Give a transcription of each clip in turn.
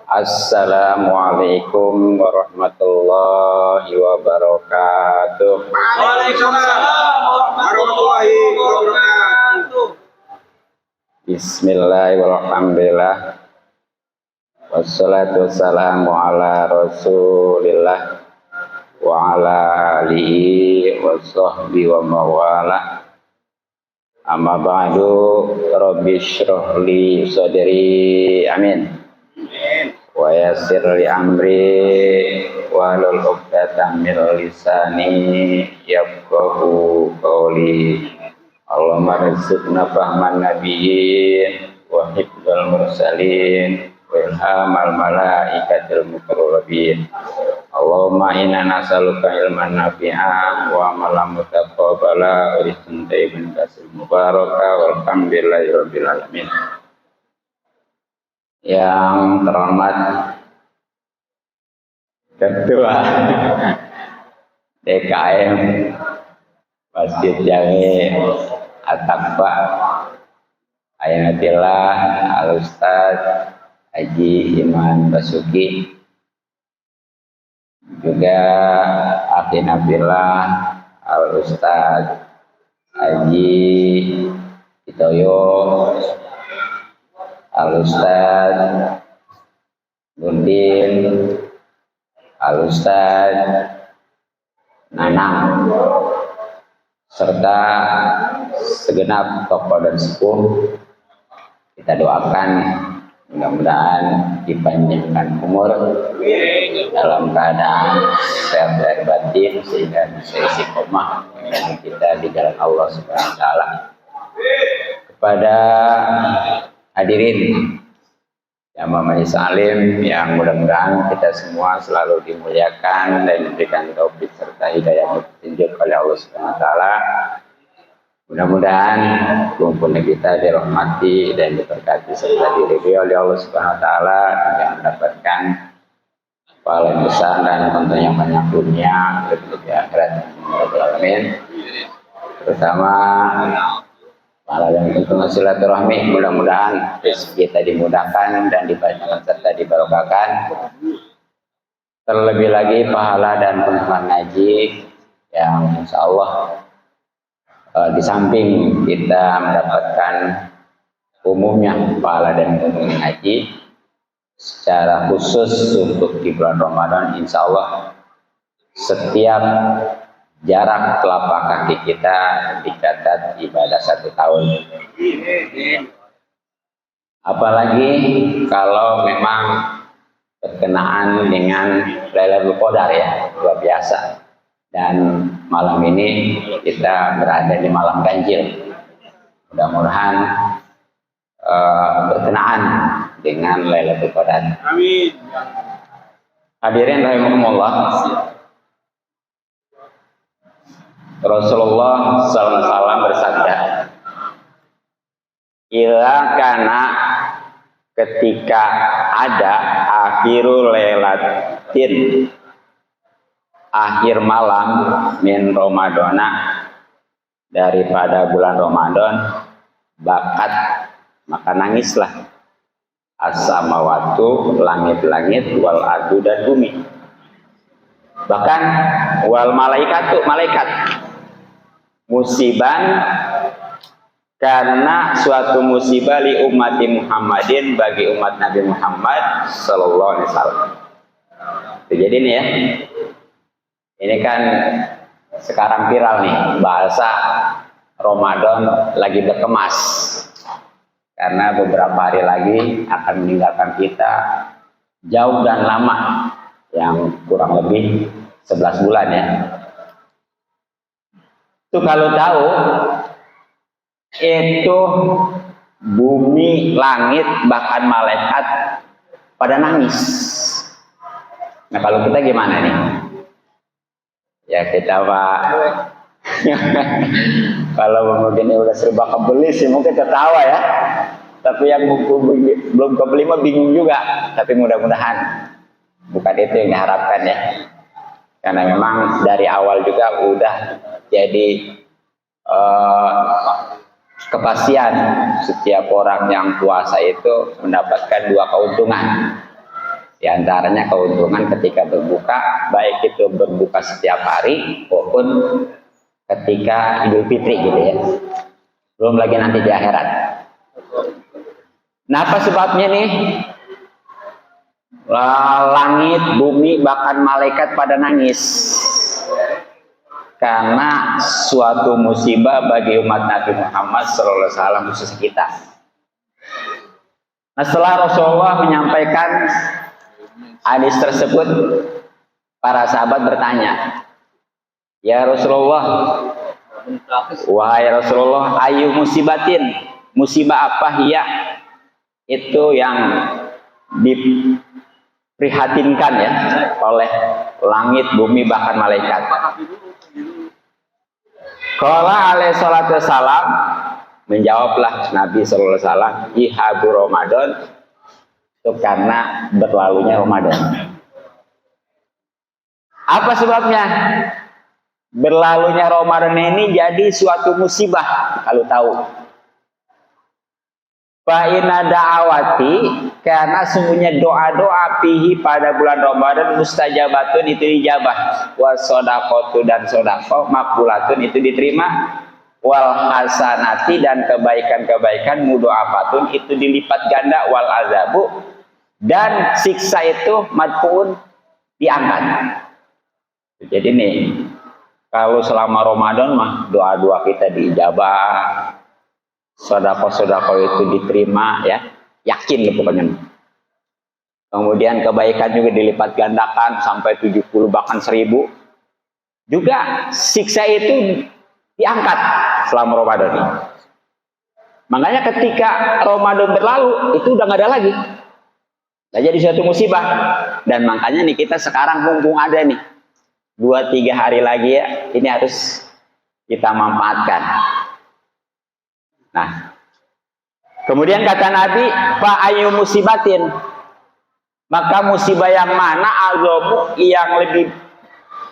Assalamualaikum warahmatullahi wabarakatuh. Waalaikumsalam warahmatullahi wabarakatuh. Bismillahirrahmanirrahim. Wassalatu wassalamu ala rasulillah wa ala alihi wa sahbihi wa mawalah. Amma ba'du, rabbi shrah li sadri, amin, wa yassir li amri wahlul 'uqdatam min lisani yafqahu qawli. Allahumma rizqna fahman nabiyyin wa hifdzal mursalin wa ilhamal malaikatil muqarrabin. Allahumma inna nas'aluka ilman nafi'an wa amalan mutaqabbala wa rizqan thayyiban katsiran mubaraka walhamdulillahi rabbil alamin. Yang terhormat Ketua DKM Masjid Jami At-Taqwa Ayanatillah Al-Ustaz Haji Iman Basuki, juga Akhi Nabilah Al-Ustaz Haji Itoyo, Al-Ustaz Nurdin, Al-Ustaz Nanang, serta segenap tokoh dan sepuh. Kita doakan mudah-mudahan dipanjangkan umur dalam keadaan sehat dari batin sehingga bisa istiqomah dengan kita di jalan Allah Subhanahu wa taala. Kepada hadirin yang majelis alim yang mudah-mudahan kita semua selalu dimuliakan dan diberikan taufik serta hidayah petunjuk oleh Allah Subhanahu wa taala. Mudah-mudahan kumpulan kita dirahmati dan diberkati serta diridhoi oleh Allah Subhanahu wa taala dengan mendapatkan pahala yang besar dan tentunya banyak dunia di akhirat. Amin. Terutama pahala yang tentu silaturahmi, mudah-mudahan rezeki kita dimudahkan dan dibanyakan serta dibarokahkan. Terlebih lagi pahala dan penghormatan ngaji yang insyaallah di samping kita mendapatkan umumnya pahala dan penghormatan ngaji, secara khusus untuk di bulan Ramadan insyaallah setiap jarak telapak kaki kita dicatat ibadah 1 tahun. Apalagi kalau memang berkenaan dengan Lailatul Qadar, ya, luar biasa. Dan malam ini kita berada di malam ganjil. Mudah-mudahan berkenaan dengan Lailatul Qadar. Amin. Hadirin rahimakumullah. Rasulullah SAW bersabda, "Ila kana ketika ada akhirul lailatin, akhir malam min Ramadana, daripada bulan Ramadan, bakat maka nangislah as-samawatu, langit-langit, wal ardu, dan bumi, bahkan wal malaikatu, malaikat, musiban, karena suatu musibah li ummati Muhammadin, bagi umat Nabi Muhammad sallallahu alaihi wasallam." Jadi ini ya, ini kan sekarang viral nih bahasa Ramadan lagi berkemas, karena beberapa hari lagi akan meninggalkan kita jauh dan lama, yang kurang lebih 11 bulan ya. Itu kalau tahu itu bumi, langit, bahkan malaikat pada nangis. Nah kalau kita gimana nih? Ya kita Pak, kalau mungkin udah serba kebeli sih mungkin ketawa ya. Tapi yang belum kebeli mah bingung juga. Tapi mudah-mudahan bukan itu yang diharapkan ya. Karena memang dari awal juga udah jadi kepastian setiap orang yang puasa itu mendapatkan dua keuntungan. Di antaranya keuntungan ketika berbuka, baik itu berbuka setiap hari maupun ketika Idul Fitri gitu ya. Belum lagi nanti di akhirat. Nah, apa sebabnya nih? Langit, bumi, bahkan malaikat pada nangis. Karena suatu musibah bagi umat Nabi Muhammad SAW khusus kita. Nah, setelah Rasulullah menyampaikan hadis tersebut, para sahabat bertanya, "Ya Rasulullah, wahai Rasulullah, ayu musibatin, musibah apa ya itu yang diprihatinkan ya oleh langit, bumi, bahkan malaikat?" Qala alaihi salatu wassalam, menjawablah Nabi sallallahu alaihi wasallam, "Ihabu Ramadan," itu karena berlalunya Ramadan. Apa sebabnya? Berlalunya Ramadan ini jadi suatu musibah kalau tahu. Fa inna da'awati, karena sungguhnya doa-doa fihi pada bulan Ramadan mustajabatun, itu dijabah. Wa shadaqatu, dan sedekah makbulatun, itu diterima. Wal hasanati, dan kebaikan-kebaikan mudha'afatun, itu dilipat ganda. Wal azabu, dan siksa itu madfuun, diangkat. Jadi nih, kalau selama Ramadan mah doa-doa kita diijabah, sedekah-sedekah itu diterima ya, yakin lah pokoknya. Kemudian kebaikan juga dilipat gandakan sampai 70 bahkan 1000. Juga siksa itu diangkat selama Ramadan ini. Makanya ketika Ramadan berlalu itu udah nggak ada lagi. Nah, jadi suatu musibah. Dan makanya nih kita sekarang mumpung ada nih 2-3 hari lagi ya, ini harus kita manfaatkan. Nah, kemudian kata Nabi, fa ayu musibatin, maka musibah yang mana azamu, yang lebih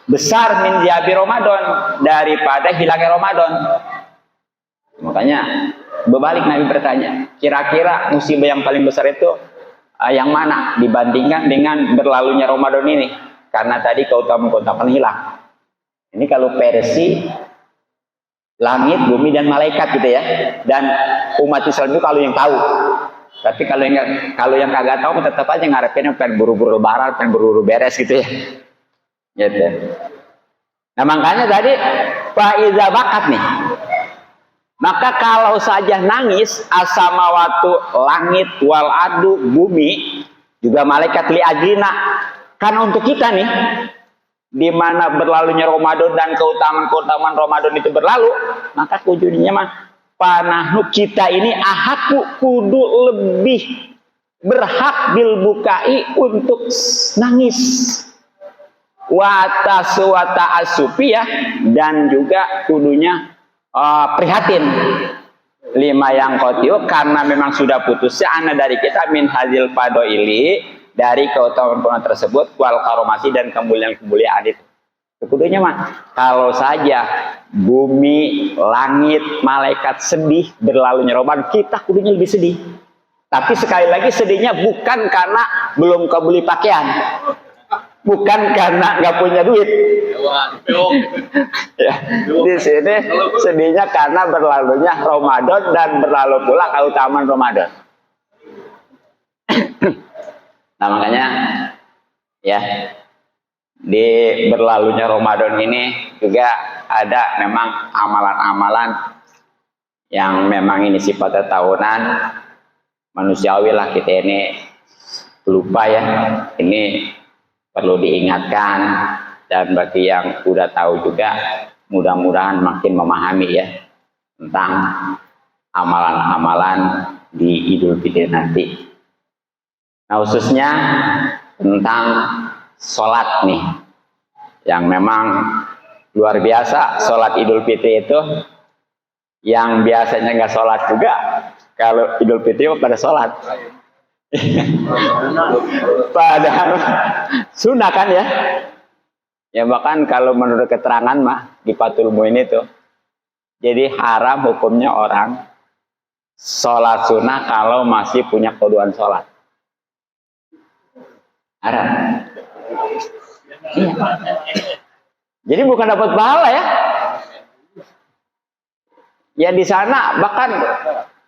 besar min jabi Ramadan, daripada hilangnya Ramadan. Makanya berbalik Nabi bertanya, kira-kira musibah yang paling besar itu yang mana dibandingkan dengan berlalunya Ramadan ini? Karena tadi keutamaan hilang. Ini kalau versi langit, bumi, dan malaikat gitu ya. Dan umat Islam itu kalau yang tahu. Tapi kalau yang kagak tahu tetap aja ngarepinnya pengen buru-buru lebaran, pengen buru-buru beres gitu ya. Gitu. Nah, makanya tadi faiza bakat nih. Maka kalau saja nangis asamawatu, langit, wal adu, bumi, juga malaikat li ajrina, karena untuk kita nih, di mana berlalunya Ramadan dan keutamaan Ramadan itu berlalu, maka ujungnya mah panahnu, kita ini ahaku, kudu lebih berhak bil bukai, untuk nangis, wata asupi ya, dan juga kudunya prihatin lima yang kotiu, karena memang sudah putusnya anak dari kita min hazil padoili, dari keutamaan tersebut, wal karomasi, dan kemuliaan-kemuliaan itu. Keduanya mah kalau saja bumi, langit, malaikat sedih berlalunya Ramadan, kita kudunya lebih sedih. Tapi sekali lagi sedihnya bukan karena belum kebeli pakaian, bukan karena nggak punya duit. Ya, di sini sedihnya karena berlalunya Ramadan dan berlalu pula keutamaan Ramadan. Nah, makanya ya, di berlalunya Ramadan ini juga ada memang amalan-amalan yang memang ini sifatnya tahunan, manusiawi lah, kita ini lupa ya. Ini perlu diingatkan, dan bagi yang udah tahu juga mudah-mudahan makin memahami ya tentang amalan-amalan di Idul Fitri nanti. Nah, khususnya tentang sholat nih, yang memang luar biasa. Sholat Idul Fitri itu yang biasanya nggak sholat juga, kalau Idul Fitri pada sholat. Padahal sunnah kan ya. Ya, bahkan kalau menurut keterangan mah di Fathul Muin itu, jadi haram hukumnya orang sholat sunnah kalau masih punya kodoan sholat. Ada. Iya. Jadi bukan dapat pahala ya. Ya di sana bahkan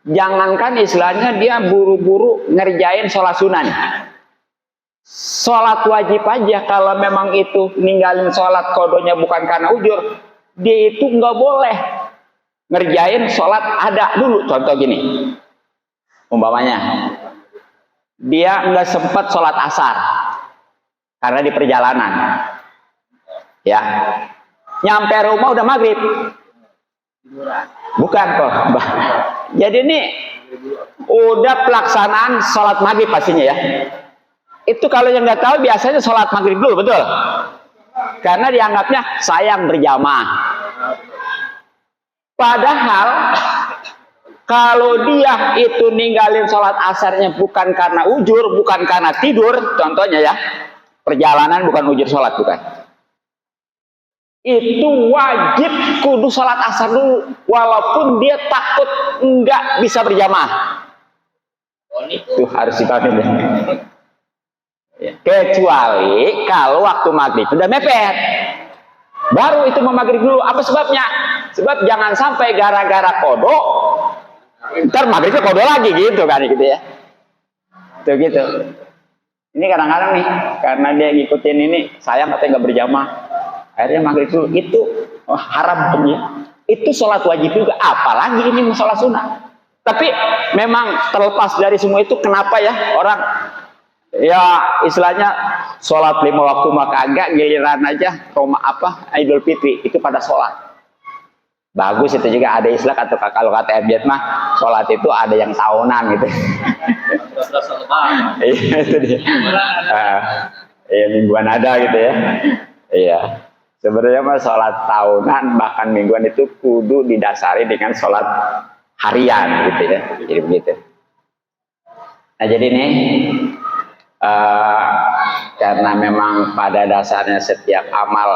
jangankan istilahnya dia buru-buru ngerjain sholat sunnah nih. Sholat wajib aja kalau memang itu ninggalin sholat kodonya bukan karena ujur, dia itu nggak boleh ngerjain sholat ada dulu. Contoh gini, umpamanya dia nggak sempat sholat asar karena di perjalanan, ya nyampe rumah udah maghrib, bukan kok. Jadi ini udah pelaksanaan sholat maghrib pastinya ya. Itu kalau yang nggak tahu biasanya sholat maghrib dulu, betul? Karena dianggapnya sayang berjamaah. Padahal kalau dia itu ninggalin sholat asarnya bukan karena ujur, bukan karena tidur, contohnya ya, perjalanan bukan ujur sholat, bukan. Itu wajib kudu sholat asar dulu, walaupun dia takut nggak bisa berjamaah. Itu harus dipahami. Kecuali kalau waktu maghrib udah mepet, baru itu mau maghrib dulu. Apa sebabnya? Sebab jangan sampai gara-gara kodo ntar maghribnya kodo lagi gitu kan, gitu ya. Tuh gitu. Ini kadang-kadang nih karena dia ngikutin ini, sayang katanya nggak berjamaah, akhirnya maghrib dulu. Itu haram punya. Itu sholat wajib juga, apalagi ini sholat sunnah. Tapi memang terlepas dari semua itu, kenapa ya orang ya istilahnya sholat 5 waktu maka agak giliran aja Idul Fitri itu pada sholat. Bagus itu juga, ada istilah kalau kata Ebiat mah sholat itu ada yang tahunan gitu. Iya itu dia. Iya mingguan ada gitu ya. Iya. Sebenarnya mah sholat tahunan bahkan mingguan itu kudu didasari dengan sholat harian gitu ya. Jadi begitu. Nah jadi nih karena memang pada dasarnya setiap amal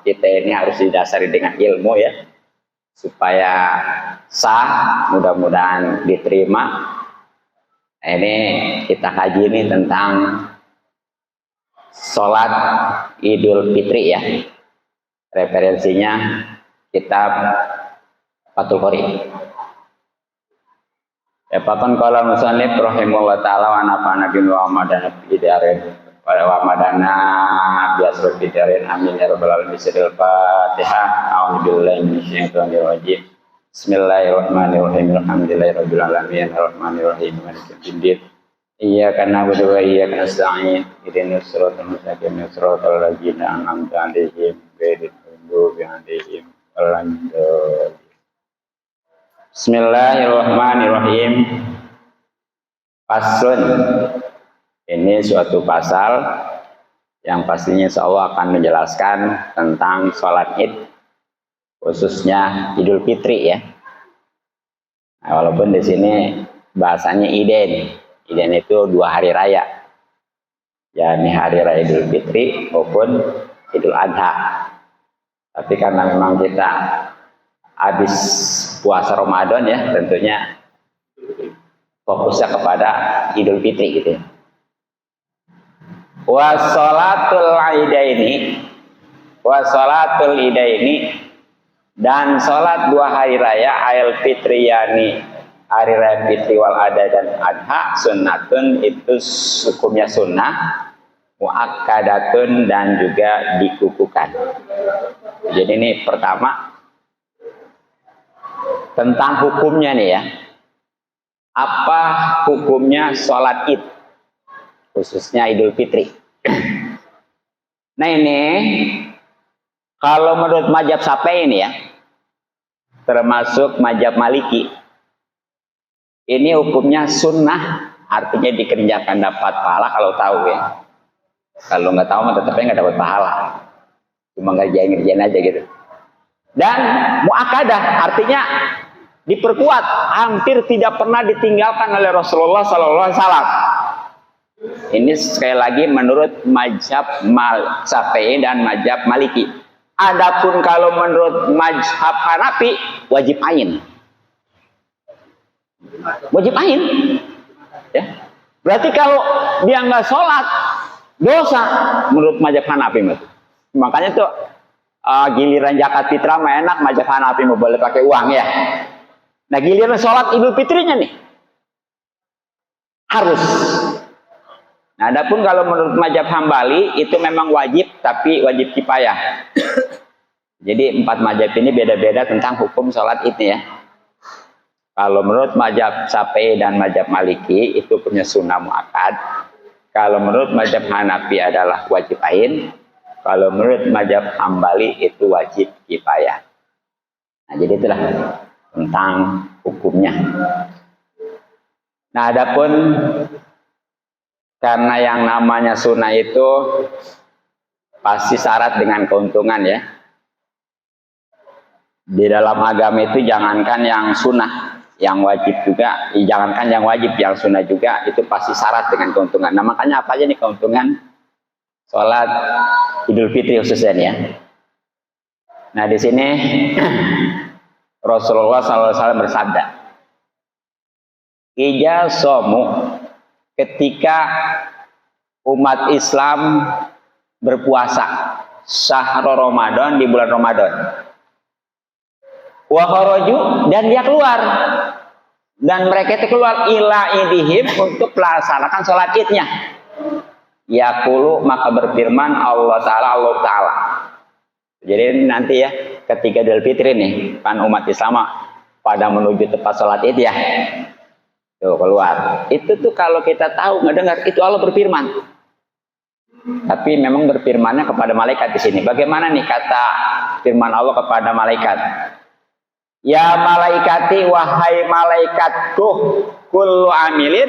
kita ini harus didasari dengan ilmu ya, supaya sah, mudah-mudahan diterima. Nah, ini kita kaji ini tentang sholat Idul Fitri ya. Referensinya kitab Fathul Qorib. Epakan kala musannif rahimahullah ta'ala wa nafa'ana bin wa madana bidarin wa madana biasrul bidarin amin ya rabbal alamin. Al-Fatihah. A'udzubillahi minasyaitonir rajim. Bismillahirrahmanirrahim. Alhamdulillahi rabbil alamin arrahmanir rahim maliki yaumiddin. Iyyaka na'budu wa iyyaka nasta'in. Ihdinas siratal mustaqim siratal ladzina an'amta 'alaihim ghairil maghdubi 'alaihim waladdallin. Bismillahirrahmanirrahim. Faslun. Ini suatu pasal yang pastinya insyaallah akan menjelaskan tentang sholat Id, khususnya Idul Fitri ya. Nah, walaupun di sini bahasanya Iden. Iden itu 2 hari raya. yakni hari raya Idul Fitri maupun Idul Adha. Tapi karena memang kita habis puasa Ramadan ya, tentunya fokusnya kepada Idul Fitri gitu ya. Wa sholatul idaini dan sholat 2 hari raya Ail Fitriyani, hari raya Fitri wal Adha dan Adha, sunnatun itu hukumnya sunnah, muakkadatun dan juga dikukuhkan. Jadi ini pertama tentang hukumnya nih ya. Apa hukumnya sholat Id, khususnya Idul Fitri? Nah ini kalau menurut mazhab Syafi'i ini ya, termasuk mazhab Maliki, ini hukumnya sunnah, artinya dikerjakan dapat pahala kalau tahu ya. Kalau nggak tahu mah tetapnya nggak dapat pahala, cuma ngerjain aja gitu. Dan muakkadah artinya diperkuat, hampir tidak pernah ditinggalkan oleh Rasulullah SAW. Ini sekali lagi menurut mazhab Syafi'i dan mazhab Maliki. Adapun kalau menurut mazhab Hanafi wajib ain. Wajib ain. Ya. Berarti kalau dia nggak sholat, dosa menurut mazhab Hanafi. Makanya tuh giliran zakat fitrah mah enak, mazhab Hanafi mau boleh pakai uang ya. Nah giliran sholat Idul Fitrinya nih harus. Nah, adapun kalau menurut mazhab Hambali itu memang wajib, tapi wajib kifayah. Jadi 4 mazhab ini beda-beda tentang hukum sholat Id ya. Kalau menurut mazhab Syafi'i dan mazhab Maliki itu punya sunnah muakkad. Kalau menurut mazhab Hanafi adalah wajib ain. Kalau menurut mazhab Hambali itu wajib kifayah. Nah, jadi itulah tentang hukumnya. Nah, adapun karena yang namanya sunnah itu pasti syarat dengan keuntungan ya. Di dalam agama itu jangankan yang sunnah, yang wajib juga, jangankan yang wajib, yang sunnah juga itu pasti syarat dengan keuntungan. Nah makanya apa aja nih keuntungan sholat Idul Fitri khususnya nih ya. Nah di sini Rasulullah SAW bersabda, "Ija somu," ketika umat Islam berpuasa syahrul Ramadan, di bulan Ramadan, wa kharaju, dan dia keluar, dan mereka itu keluar ila idihim untuk melaksanakan sholat idnya. Yaqulu, maka berfirman Allah Ta'ala. Jadi nanti ya ketika Idul Fitri nih kan umat Islam pada menuju tempat sholat id ya, tuh keluar. Itu tuh kalau kita tahu nggak dengar itu Allah berfirman. Tapi memang berfirmannya kepada malaikat di sini. Bagaimana nih kata firman Allah kepada malaikat? Ya malaikati, wahai malaikatku, kullu amilin,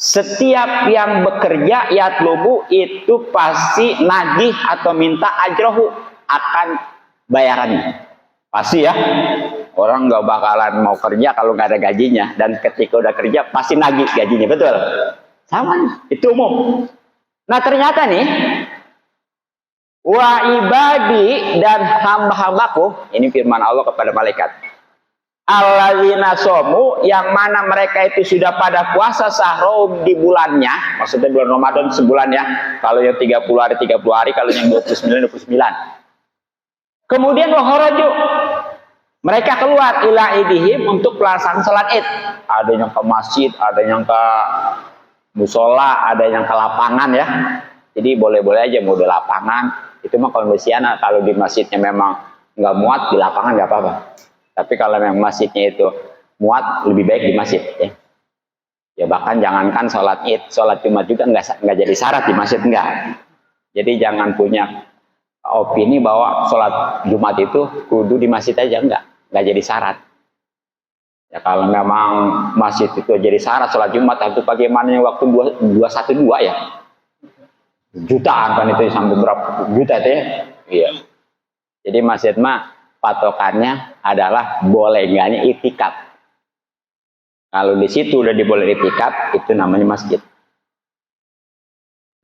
setiap yang bekerja yatlubu itu pasti nagih atau minta ajrohu, akan bayarannya. Pasti ya, orang nggak bakalan mau kerja kalau nggak ada gajinya, dan ketika udah kerja pasti nagih gajinya, betul? Sama, itu umum. Nah ternyata nih, wa ibadi, dan hamba-hambaku, ini firman Allah kepada malaikat, alladzina somu, yang mana mereka itu sudah pada puasa sahur di bulannya, maksudnya bulan Ramadan sebulan ya, kalau yang 30 hari, kalau yang 29. Kemudian wahoraju, mereka keluar ila idihim untuk pelaksanaan salat id. Ada yang ke masjid, ada yang ke musola, ada yang ke lapangan ya. Jadi boleh-boleh aja mau di lapangan. Itu mah kondisinya, kalau di masjidnya memang nggak muat, di lapangan nggak apa-apa. Tapi kalau memang masjidnya itu muat, lebih baik di masjid ya. Ya bahkan jangankan sholat id, sholat Jumat juga nggak jadi syarat di masjid, enggak. Jadi jangan punya opini bahwa sholat Jumat itu kudu di masjid aja, enggak jadi syarat. Ya kalau memang masjid itu jadi syarat sholat Jumat, itu bagaimana waktu 212 ya, jutaan kan itu, sampai berapa juta itu ya. Iya. Jadi masjid mah patokannya adalah boleh enggaknya itikaf. Kalau di situ udah diboleh itikaf, itu namanya masjid.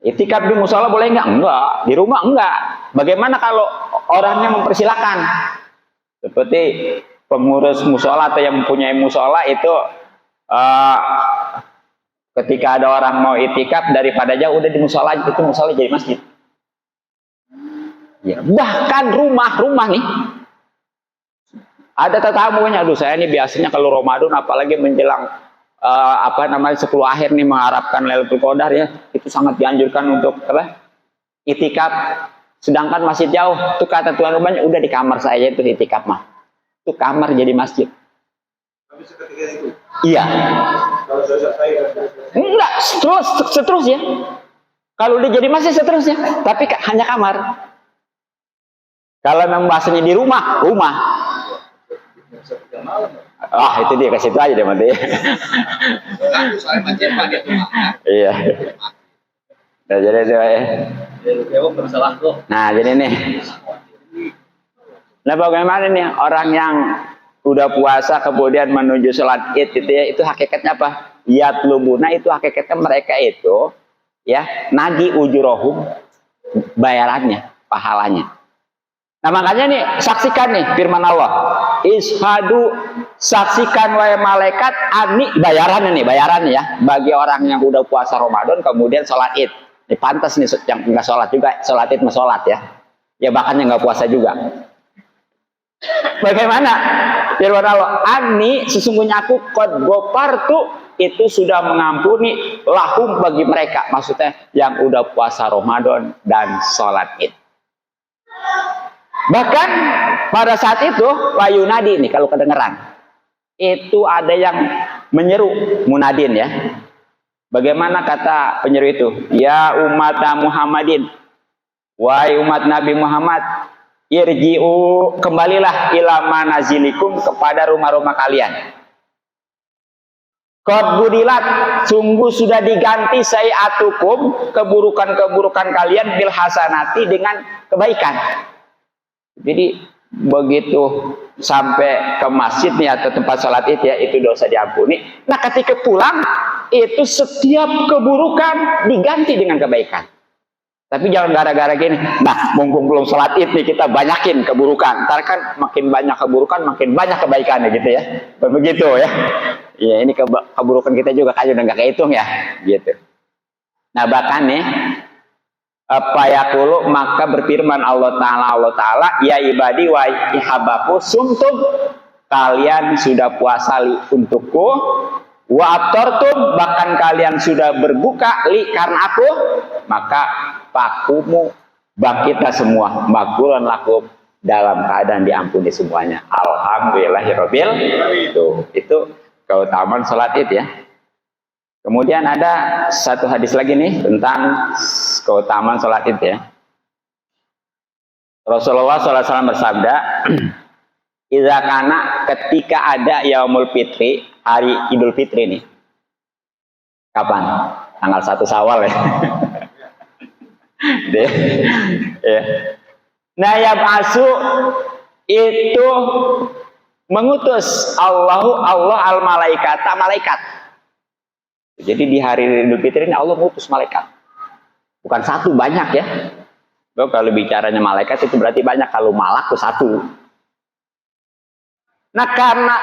Itikaf di musola boleh enggak? Enggak. Di rumah enggak. Bagaimana kalau orangnya mempersilahkan? Seperti pengurus musola atau yang mempunyai musola itu ketika ada orang mau itikaf, daripada jauh udah di musola, itu musola jadi masjid. Ya, bahkan rumah nih, ada tetamunya, aduh saya ini biasanya kalau Ramadan apalagi menjelang 10 akhir nih mengharapkan Lailatul Qadar ya, itu sangat dianjurkan untuk itikaf. Sedangkan masih jauh, tuh kata tuan rumahnya, udah di kamar saya itu itikaf mah. Itu kamar jadi masjid. Tapi seketika itu. Iya. Kalau selesai enggak, seterusnya. Kalau udah jadi masjid seterusnya, tapi hanya kamar. Kalau memang bahasanya di rumah. Itu dia, ke situ aja deh mati. Iya. Nah, jadi itu Nah, jadi nih. Nah, bagaimana nih orang yang udah puasa kemudian menuju sholat id itu ya, itu hakikatnya apa? Yatlubuna, itu hakikatnya mereka itu ya nagi ujurohum, bayarannya, pahalanya. Nah makanya nih, saksikan nih firman Allah, ishadu, saksikan wahai malaikat ani bayaran ya bagi orang yang udah puasa Ramadan kemudian sholat id. Ini pantas nih yang nggak sholat juga, sholat id mah sholat ya. Ya bahkan yang nggak puasa juga. Bagaimana? Firman Allah, ani sesungguhnya aku qad ghafartu itu sudah mengampuni lahum bagi mereka, maksudnya yang udah puasa Ramadan dan sholat id. Bahkan pada saat itu wayunadi nih kalau kedengeran itu ada yang menyeru munadin ya. Bagaimana kata penyeru itu? Ya umat Muhammadin, wahai umat Nabi Muhammad, irji'u, kembalilah ila manazilikum, kepada rumah-rumah kalian. Qad budilat, sungguh sudah diganti sayiatukum, keburukan-keburukan kalian bil hasanati, dengan kebaikan. Jadi begitu sampai ke masjid nih atau tempat sholat id ya, itu dosa diampuni. Nah ketika pulang itu setiap keburukan diganti dengan kebaikan. Tapi jangan gara-gara gini, nah mumpung belum sholat id nih kita banyakin keburukan. Ntar kan makin banyak keburukan makin banyak kebaikannya gitu ya. Begitu ya. Ya ini keburukan kita juga kan udah nggak kehitung ya gitu. Nah bahkan nih apa yaqulu, maka berfirman Allah Ta'ala, ya ibadi wa ihabaku sumtum, kalian sudah puasa li untukku, wa aftartum, bahkan kalian sudah berbuka li karena aku, maka fakumu, bangkitlah semua, maghfuran lakum, dalam keadaan diampuni semuanya. Alhamdulillahirabbil alamin. Itu keutamaan salat id ya. Kemudian ada satu hadis lagi nih tentang keutamaan sholat id ya. Rasulullah SAW bersabda, "Idza kana," ketika ada yaumul fitri, hari Idul Fitri nih. Kapan? Tanggal 1 Syawal ya. Ya. Nah, ya ba'su itu mengutus Allah al-malaikata, malaikat. Jadi di hari Idul Fitri ini Allah mengutus malaikat. Bukan satu, banyak ya. Kalau bicaranya malaikat itu berarti banyak, kalau malak itu satu. Nah karena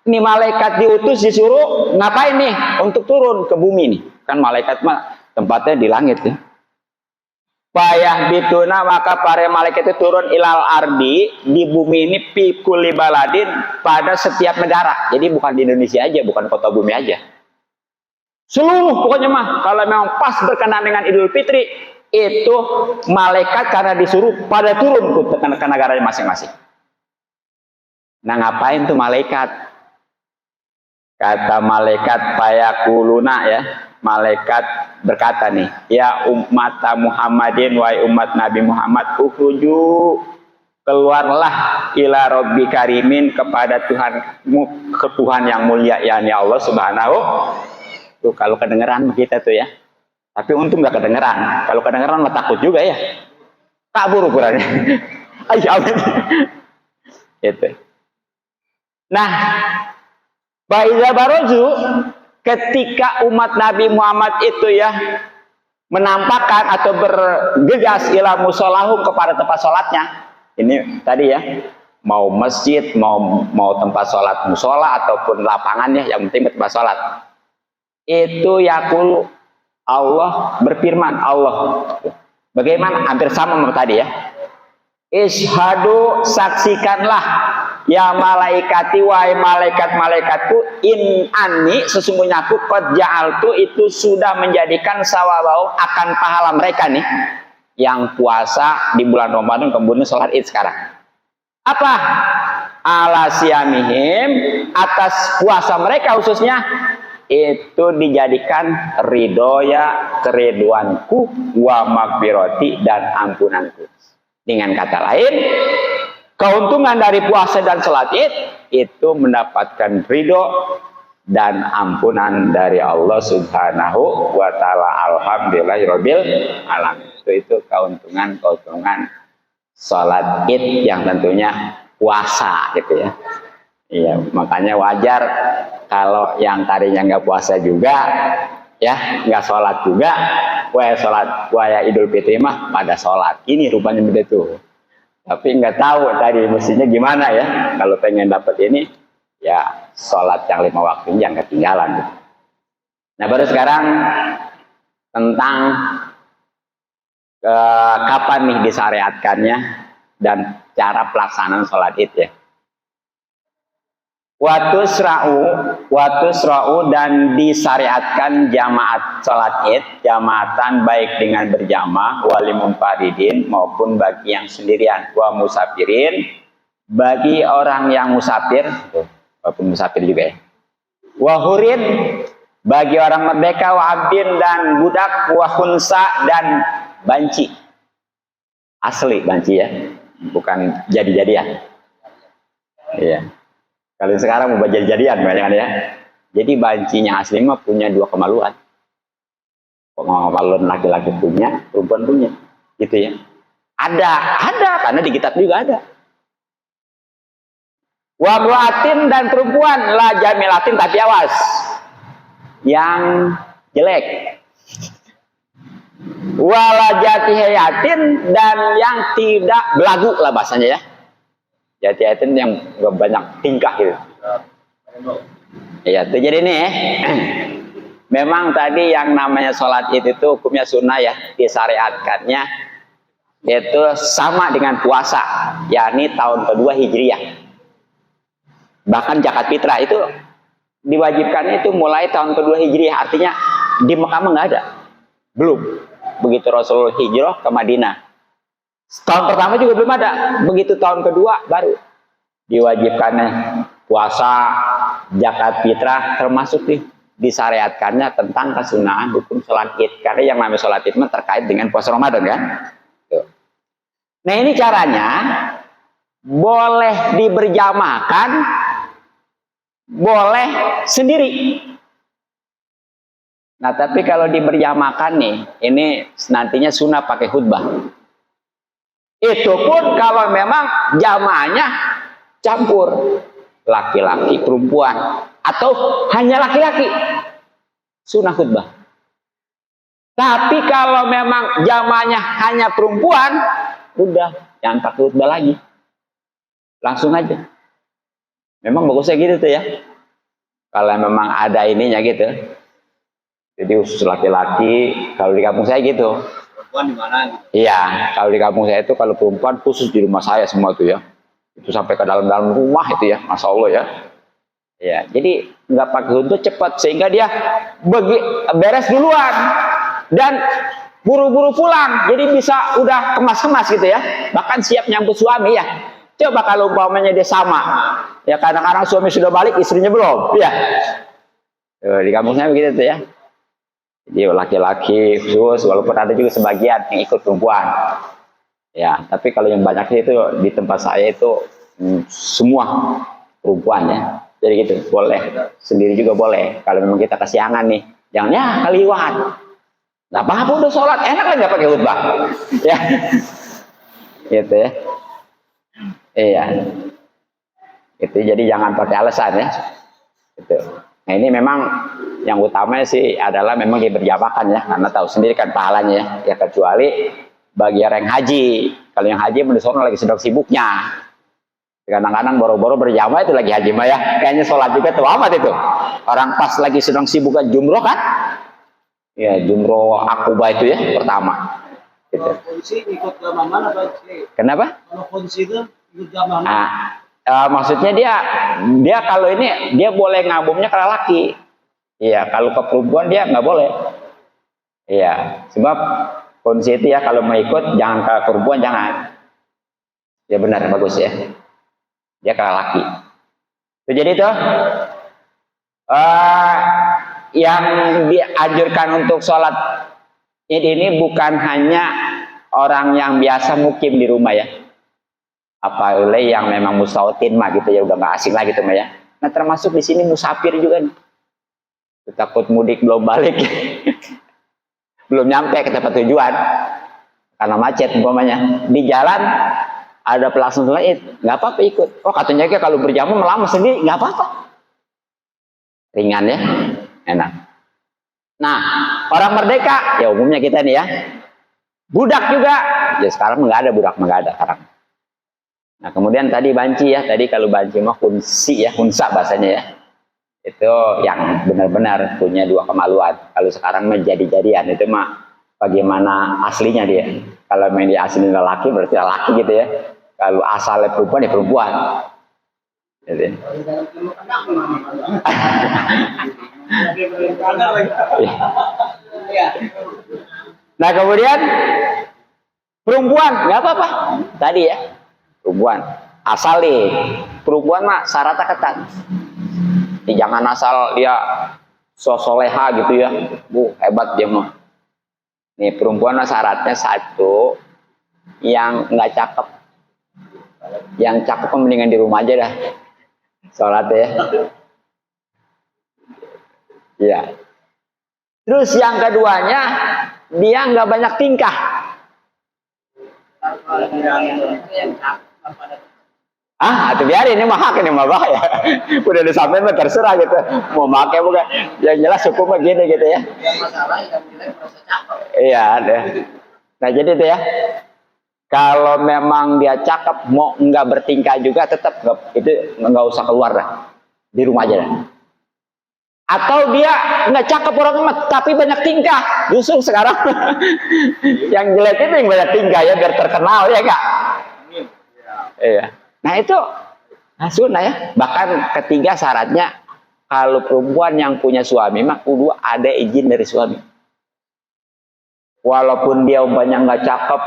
ini malaikat diutus, disuruh ngapain nih? Untuk turun ke bumi nih. Kan malaikat mah tempatnya di langit ya. Payah bituna, maka para malaikat itu turun ilal ardi, di bumi ini pikul baladin, pada setiap negara. Jadi bukan di Indonesia aja, bukan kota bumi aja. Seluruh pokoknya mah kalau memang pas berkenaan dengan Idul Fitri itu malaikat karena disuruh pada turun ke negaranya masing-masing. Nah ngapain tuh malaikat? Kata malaikat payakuluna ya, malaikat berkata nih, ya umat Muhammadin, wahai umat Nabi Muhammad, ukhruju, keluarlah ila Rabbi karimin, kepada Tuhanmu, ke Tuhan yang mulia yakni Allah Subhanahu. Tuh kalau kedengeran kita tuh ya. Tapi untung nggak kedengeran. Kalau kedengeran mah takut juga ya. Kabur ukurannya. Ayo itu. Nah, Baiza Barozu, ketika umat Nabi Muhammad itu ya menampakkan atau bergegas ila musolahum, kepada tempat sholatnya. Ini tadi ya, mau masjid, mau tempat sholat musola ataupun lapangannya, yang penting tempat sholat. Itu yakul, Allah berfirman, Allah bagaimana, hampir sama sama tadi ya. Ishadu, saksikanlah ya malaikati, wahai malaikat-malaikatku, in anni, sesungguhnya aku qad ja'altu, itu sudah menjadikan sawabau, akan pahala mereka nih yang puasa di bulan Ramadan kemudian sholat id sekarang. Apa? Ala siyamihim, atas puasa mereka khususnya, itu dijadikan ridhoya, keriduanku, wa magfirati, dan ampunanku. Dengan kata lain, keuntungan dari puasa dan sholat id itu mendapatkan ridho dan ampunan dari Allah Subhanahu wa ta'ala. Alhamdulillahirabbil alamin. Itu keuntungan sholat id yang tentunya puasa gitu ya. Iya, makanya wajar kalau yang tadinya nggak puasa juga, ya nggak sholat juga, waya Idul Fitri mah pada sholat. Ini rupanya begitu. Tapi nggak tahu tadi mestinya gimana ya. Kalau pengen dapat ini, ya sholat yang 5 waktu yang ketinggalan. Nah baru sekarang tentang kapan nih disyariatkannya dan cara pelaksanaan sholat id ya. Waktu sra'u dan disyariatkan jamaat sholat id, jamaatan baik dengan berjamaah wali munfaridin maupun bagi yang sendirian, wa musafirin bagi orang yang musafir, walaupun musafir juga ya. Wa hurin bagi orang merdeka, wa abdin dan budak, wa khunsa dan banci. Asli banci ya, bukan jadi-jadian. Iya. Kalau sekarang mau jadi-jadian banyak ya. Jadi bancinya asli mah punya 2 kemaluan. Kemaluan laki-laki punya, perempuan punya. Gitu ya. Ada karena di kitab juga ada. Wa mu'atin dan perempuan la jamilatin, tapi awas. Yang jelek. Wala jati hayatin dan yang tidak belagu lah bahasanya ya. Jati hayatin yang gak banyak tingkah gitu. Iya, tuh jadi nih memang tadi yang namanya sholat itu hukumnya sunnah ya, disyariatkannya itu sama dengan puasa, yakni tahun kedua Hijriyah. Bahkan zakat fitrah itu diwajibkan itu mulai tahun kedua Hijriyah, artinya di Mekah nggak ada, belum. Begitu Rasul hijrah ke Madinah, tahun pertama juga belum ada. Begitu tahun kedua baru diwajibkannya puasa, zakat fitrah, termasuk disyariatkannya tentang kesunahan hukum sholat id. Karena yang namanya sholat id terkait dengan puasa Ramadan kan. Tuh. Nah ini caranya, boleh diberjamaahkan, boleh sendiri. Nah tapi kalau diberjamaahkan nih, ini nantinya sunnah pakai khutbah. Itu pun kalau memang jamaahnya campur laki-laki perempuan atau hanya laki-laki, sunnah khutbah. Tapi kalau memang jamaahnya hanya perempuan, udah jangan pakai khutbah lagi, langsung aja. Memang bagusnya gitu tuh ya, kalau memang ada ininya gitu. Jadi khusus laki-laki, kalau di kampung saya gitu. Perempuan di mana gitu? Iya, kalau di kampung saya itu kalau perempuan khusus di rumah saya semua itu ya. Itu sampai ke dalam-dalam rumah itu ya, Masya Allah ya. Ya, jadi nggak pakai khutbah cepat sehingga dia beres duluan dan buru-buru pulang. Jadi bisa udah kemas-kemas gitu ya. Bahkan siap nyambut suami ya. Coba kalau umpamanya dia sama, ya kadang-kadang suami sudah balik, istrinya belum, ya. Di kampung saya begitu tuh ya. Jadi laki-laki khusus, walaupun ada juga sebagian yang ikut perempuan. Ya, tapi kalau yang banyak itu di tempat saya itu semua perempuan ya. Jadi gitu, boleh. Sendiri juga boleh. Kalau memang kita kesiangan nih, jangan ya kaliwat. Nah, apa udah sholat, enak lah nggak pakai khutbah. Ya, gitu ya. Iya. Itu jadi jangan pakai alasan ya. Gitu. Nah ini memang yang utamanya sih adalah memang diberjamaahkan ya, karena tahu sendiri kan pahalanya ya kecuali bagi orang yang haji. Kalau yang haji menurut lagi sedang sibuknya, kadang-kadang boro-boro berjamaah itu lagi haji mah ya, kayaknya sholat juga tuh amat itu. Orang pas lagi sedang sibuk kan jumroh kan, ya jumroh akubah itu ya pertama. Gitu. Kalau polisi ikut ke mana Pak? Kenapa? Kalau polisi itu ikut ke mana? Maksudnya dia kalau ini dia boleh ngabumnya ke laki. Iya, kalau ke perempuan dia nggak boleh. Iya, sebab kondisi itu ya kalau mau ikut jangan ke perempuan, jangan. Ya benar, bagus ya. Dia ke laki. Jadi itu yang dianjurkan untuk sholat ini bukan hanya orang yang biasa mukim di rumah ya. Apa oleh yang memang mustautin mah gitu ya, udah nggak asing lagi tuh mah ya. Nah termasuk di sini musafir juga nih. Takut mudik belum balik, belum nyampe ke tempat tujuan karena macet umpamanya di jalan, ada pelaksanaan sholat nggak apa-apa ikut. Oh katanya kalau berjamaah melama sendiri nggak apa-apa, ringan ya, enak. Nah orang merdeka ya umumnya kita nih ya, budak juga ya sekarang nggak ada budak, nggak ada sekarang. Nah, kemudian tadi banci ya, tadi kalau banci mah kunsi ya, kunsa bahasanya ya. Itu yang benar-benar punya dua kemaluan. Kalau sekarang mah jadi-jadian, itu mah bagaimana aslinya dia. Kalau main dia asli lelaki berarti lelaki gitu ya. Kalau asalnya perempuan ya perempuan. Gitu. Nah, kemudian perempuan nggak apa-apa. Tadi ya, perempuan asal nih. Perempuan mah syaratnya ketat. Jangan asal dia sosoleha gitu ya. Hebat dia mah. Nih perempuan syaratnya satu, yang nggak cakep. Yang cakep mendingan di rumah aja dah. Sholat ya. Iya. Terus yang keduanya, dia nggak banyak tingkah. Itu biarin, ini mah hak, ini mah bahaya. Udah disampaikan mah terserah gitu. Mau pakai bukan. Yang jelas hukumnya gini gitu ya. Iya, deh. Nah, jadi itu ya. Kalau memang dia cakep, mau nggak bertingkah juga tetap nggak usah keluar dah. Di rumah aja dah. Atau dia nggak cakep orangnya, tapi banyak tingkah. Justru sekarang yang jelek itu yang banyak tingkah ya, biar terkenal ya kak. Iya. Nah itu sunnah ya. Bahkan ketiga syaratnya, kalau perempuan yang punya suami mah kudu ada izin dari suami. Walaupun dia banyak nggak cakep,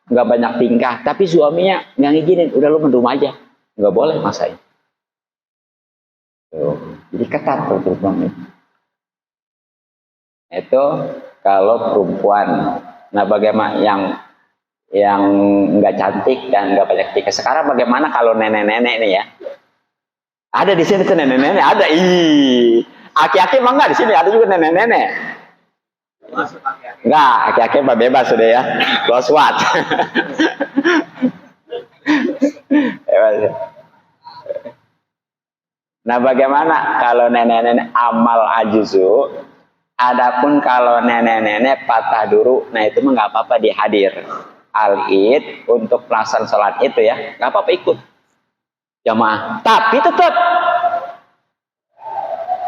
nggak banyak tingkah, tapi suaminya nggak ngizinin, udah lu mendum aja, nggak boleh maksain. Jadi ketat tuh perempuan itu. Itu kalau perempuan. Nah, bagaimana yang nggak cantik dan nggak banyak tingkah. Sekarang bagaimana kalau nenek-nenek nih ya? Ada di sini tuh nenek-nenek, ada. Aki-aki emang nggak di sini, ada juga nenek-nenek. Enggak, aki-aki mah bebas sudah ya. Loswat. Nah, bagaimana kalau nenek-nenek amal ajuzu? Adapun kalau nenek-nenek patah duru, nah itu mah nggak apa-apa dihadir al-id untuk pelaksanaan sholat itu ya, nggak apa-apa ikut jamaah. Tapi tetap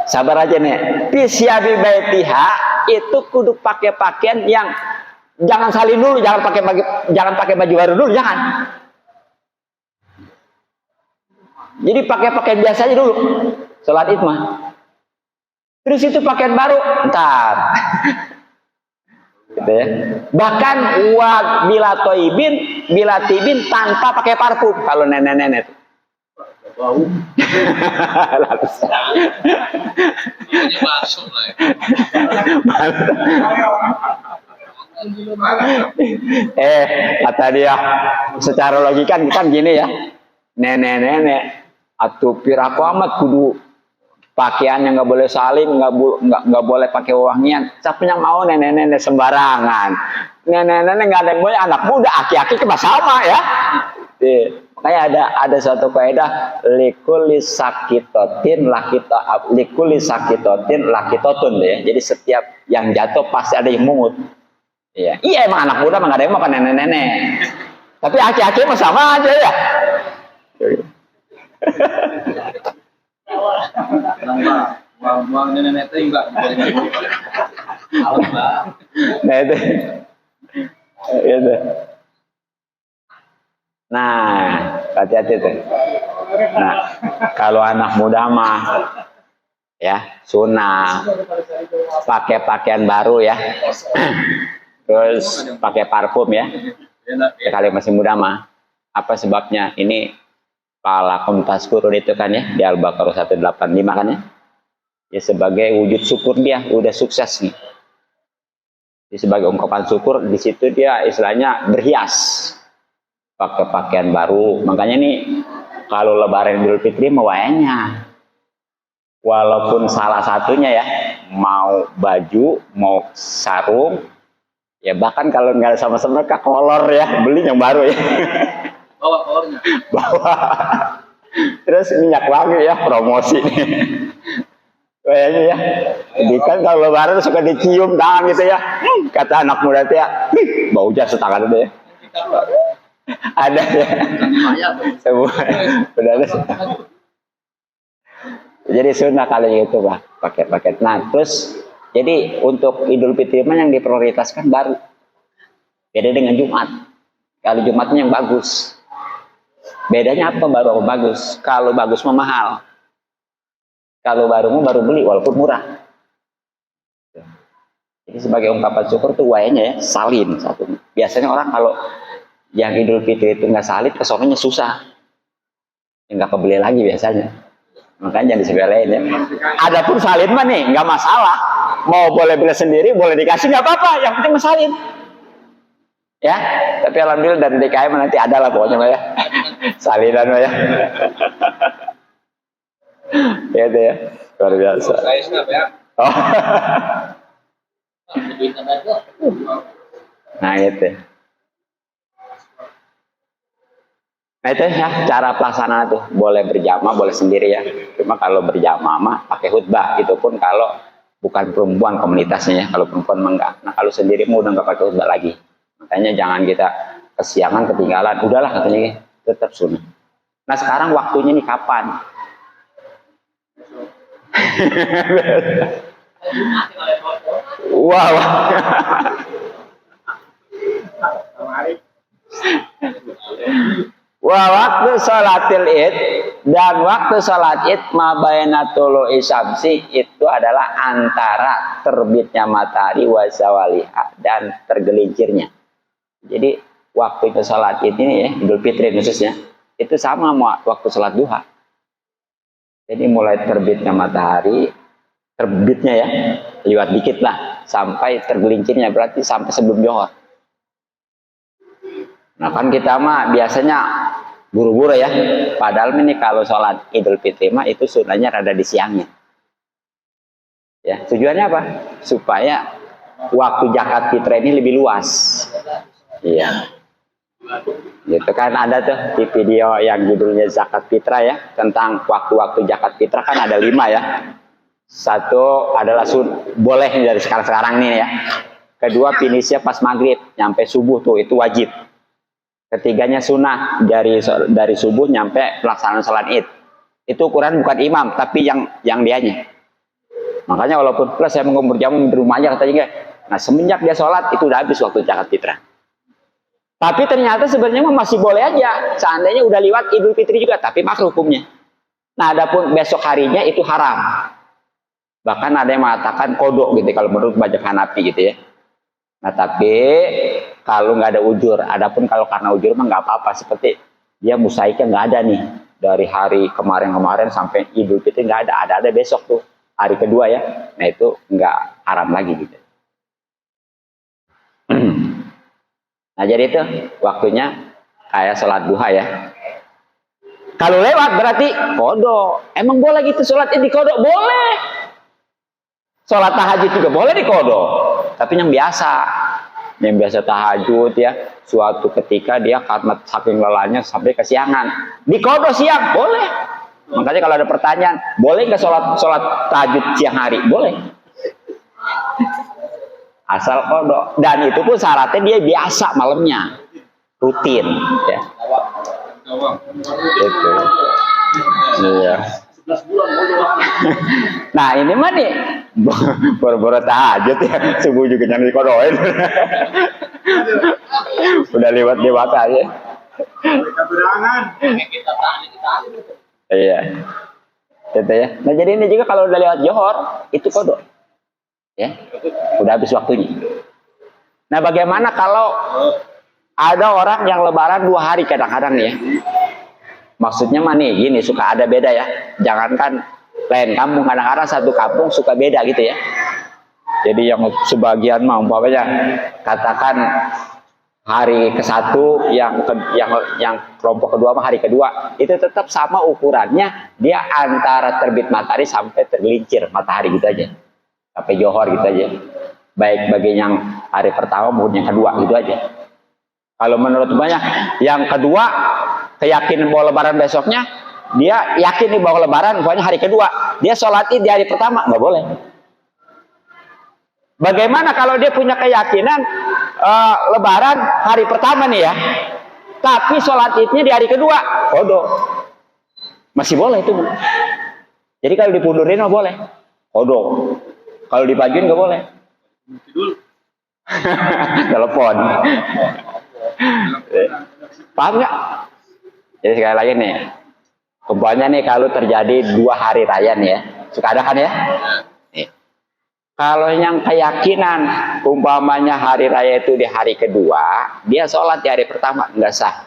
sabar aja nih. Pisyabi baitiha itu kudu pakai pakaian yang jangan salin dulu, jangan pakai baju baru dulu, jangan. Jadi pakai pakaian biasa aja dulu sholat id mah. Terus itu pakaian baru, ntar. Gitu ya. Bahkan bila toibin, bila tibin tanpa pakai parfum kalau nenek-nenek itu. Bau. Kata dia, secara logika kan gini ya. Nenek-nenek atau piraku amat kudu pakaian yang nggak boleh saling, nggak boleh pakai wangian. Siapa yang mau nenek-nenek sembarangan? Nenek-nenek nggak ada yang boleh, anak muda, aki-aki cuma sama ya. Makanya ada suatu kaidah likuli sakitotin lakitotun ya. Jadi setiap yang jatuh pasti ada yang mungut. Iya, emang anak muda nggak ada yang makan nenek-nenek. Tapi aki-aki mah sama aja ya. Uang nenek itu enggak. Nah itu. Nah, hati-hati tuh. Nah, kalau anak muda mah ya sunnah pakai pakaian baru ya. Terus pakai parfum ya. Sekali masih muda mah. Apa sebabnya? Ini Falakum taskurun itu kan ya di Al-Baqarah 185 kan ya. Ya sebagai wujud syukur dia udah sukses nih. Jadi sebagai ungkapan syukur di situ dia istilahnya berhias pakai pakaian baru. Makanya nih kalau Lebaran Idul Fitri mewayanya. Walaupun salah satunya ya mau baju, mau sarung, ya bahkan kalau nggak sama-sama ke kolor ya beli yang baru ya. Bawa kolornya. Bawa. Terus minyak wangi ya promosi nih. Kayaknya ya. Jadi kan kalau lebaran suka dicium tangan gitu ya. Kata anak muda itu ya, bau jas setangan itu ya. Ada ya. Banyak tuh. Semua. Udah ada. Jadi sunnah kalau itu Pak, paket-paket. Nah, terus jadi untuk Idul Fitri yang diprioritaskan baru. Beda dengan Jumat. Kalau Jumatnya yang bagus. Bedanya apa baru apa bagus? Kalau bagus mah mahal. Kalau baru beli walaupun murah. Jadi sebagai ungkapan syukur tuh wayanya ya salin satu. Biasanya orang kalau yang Idul Fitri itu nggak salin, kesononya susah. Nggak kebeli lagi biasanya. Makanya jangan disebelain ya. Adapun salin mah nih nggak masalah. Mau boleh beli sendiri, boleh dikasih nggak apa-apa. Yang penting salin. Ya, tapi alhamdulillah dari DKM nanti ada lah pokoknya Mbak ya. Salinan Mbak ya. Ya itu ya, luar biasa. Saya snap ya. Oh. Nah itu. Nah itu ya cara pelaksanaan tuh. Boleh berjamaah, boleh sendiri ya. Cuma kalau berjamaah mah pakai khutbah. Itu pun kalau bukan perempuan komunitasnya ya. Kalau perempuan mah enggak. Nah kalau sendiri mah udah enggak pakai khutbah lagi. Makanya jangan kita kesiangan, ketinggalan. Udahlah katanya, tetap sunnah. Nah sekarang waktunya nih kapan? Wow. Wah waktu sholatil id dan waktu sholat id mabaina tulu'i syamsi itu adalah antara terbitnya matahari wa zawaliha dan tergelincirnya. Jadi waktu sholat id ini ya, Idul Fitri khususnya, itu sama waktu sholat duha. Jadi mulai terbitnya matahari, terbitnya ya, lewat dikit lah, sampai tergelincirnya, berarti sampai sebelum Johor. Nah kan kita mah biasanya buru-buru ya, padahal ini kalau sholat Idul Fitri mah itu sunnahnya rada di siangnya. Ya, tujuannya apa? Supaya waktu zakat fitrah ini lebih luas. Iya. Gitu kan ada tuh di video yang judulnya zakat fitrah ya, tentang waktu-waktu zakat fitrah kan ada 5 ya. Satu adalah boleh dari sekarang-sekarang nih ya. Kedua finishnya pas maghrib nyampe subuh tuh itu wajib. Ketiganya sunnah dari subuh nyampe pelaksanaan sholat id. Itu ukuran bukan imam tapi yang dianya. Makanya walaupun plus saya mengumpul jamu di rumah aja katanya. Nah semenjak dia sholat itu udah habis waktu zakat fitrah. Tapi ternyata sebenarnya masih boleh aja. Seandainya udah lewat Idul Fitri juga, tapi makruh hukumnya. Nah, adapun besok harinya itu haram. Bahkan ada yang mengatakan kodok gitu, kalau menurut mazhab Hanafi gitu ya. Nah, tapi kalau nggak ada ujur, adapun kalau karena ujur mah nggak apa-apa. Seperti dia musaiknya nggak ada nih dari hari kemarin sampai Idul Fitri nggak ada besok tuh hari kedua ya. Nah itu nggak haram lagi gitu. Nah jadi itu waktunya kayak sholat duha ya. Kalau lewat berarti kodok. Emang boleh gitu sholat di kodok? Boleh. Sholat tahajud juga boleh di kodok. Tapi yang biasa tahajud ya. Suatu ketika dia karena saking lelahnya sampai kesiangan. Di kodok siang boleh. Makanya kalau ada pertanyaan, boleh nggak sholat tahajud siang hari? Boleh. Asal kodok. Dan itu pun syaratnya dia biasa malamnya. Rutin. Ya. Itu. Iya. Nah ini mah nih. Boro-boro tahajud ya. Subuh juga jangan dikodokin. Udah lewat dewasa aja. Iya. Itu ya. Nah jadi ini juga kalau udah lewat Johor. Itu kodok. Ya, udah habis waktunya. Nah, bagaimana kalau ada orang yang lebaran 2 hari kadang-kadang ya? Maksudnya mah nih, gini suka ada beda ya. Jangankan lain kampung, kadang-kadang satu kampung suka beda gitu ya. Jadi yang sebagian mah umpamanya katakan hari ke-1 yang kelompok kedua mah hari kedua itu tetap sama ukurannya, dia antara terbit matahari sampai tergelincir matahari gitu aja. Sampai Johor gitu aja. Baik bagi yang hari pertama maupun yang kedua gitu aja. Kalau menurut banyak yang kedua keyakinan bahwa lebaran besoknya, dia yakin nih bahwa lebaran pokoknya hari kedua, dia sholat id di hari pertama nggak boleh. Bagaimana kalau dia punya keyakinan lebaran hari pertama nih ya, Tapi sholat idnya di hari kedua, kodok. Masih boleh itu. Jadi kalau dipundurin nggak boleh, kodok. Kalau dipajuin nggak boleh. Telepon. Paham nggak? Jadi sekali lagi nih, umpamanya nih kalau terjadi 2 hari raya nih ya, suka ada kan ya? Nih. Kalau yang keyakinan umpamanya hari raya itu di hari kedua, dia sholat di hari pertama nggak sah,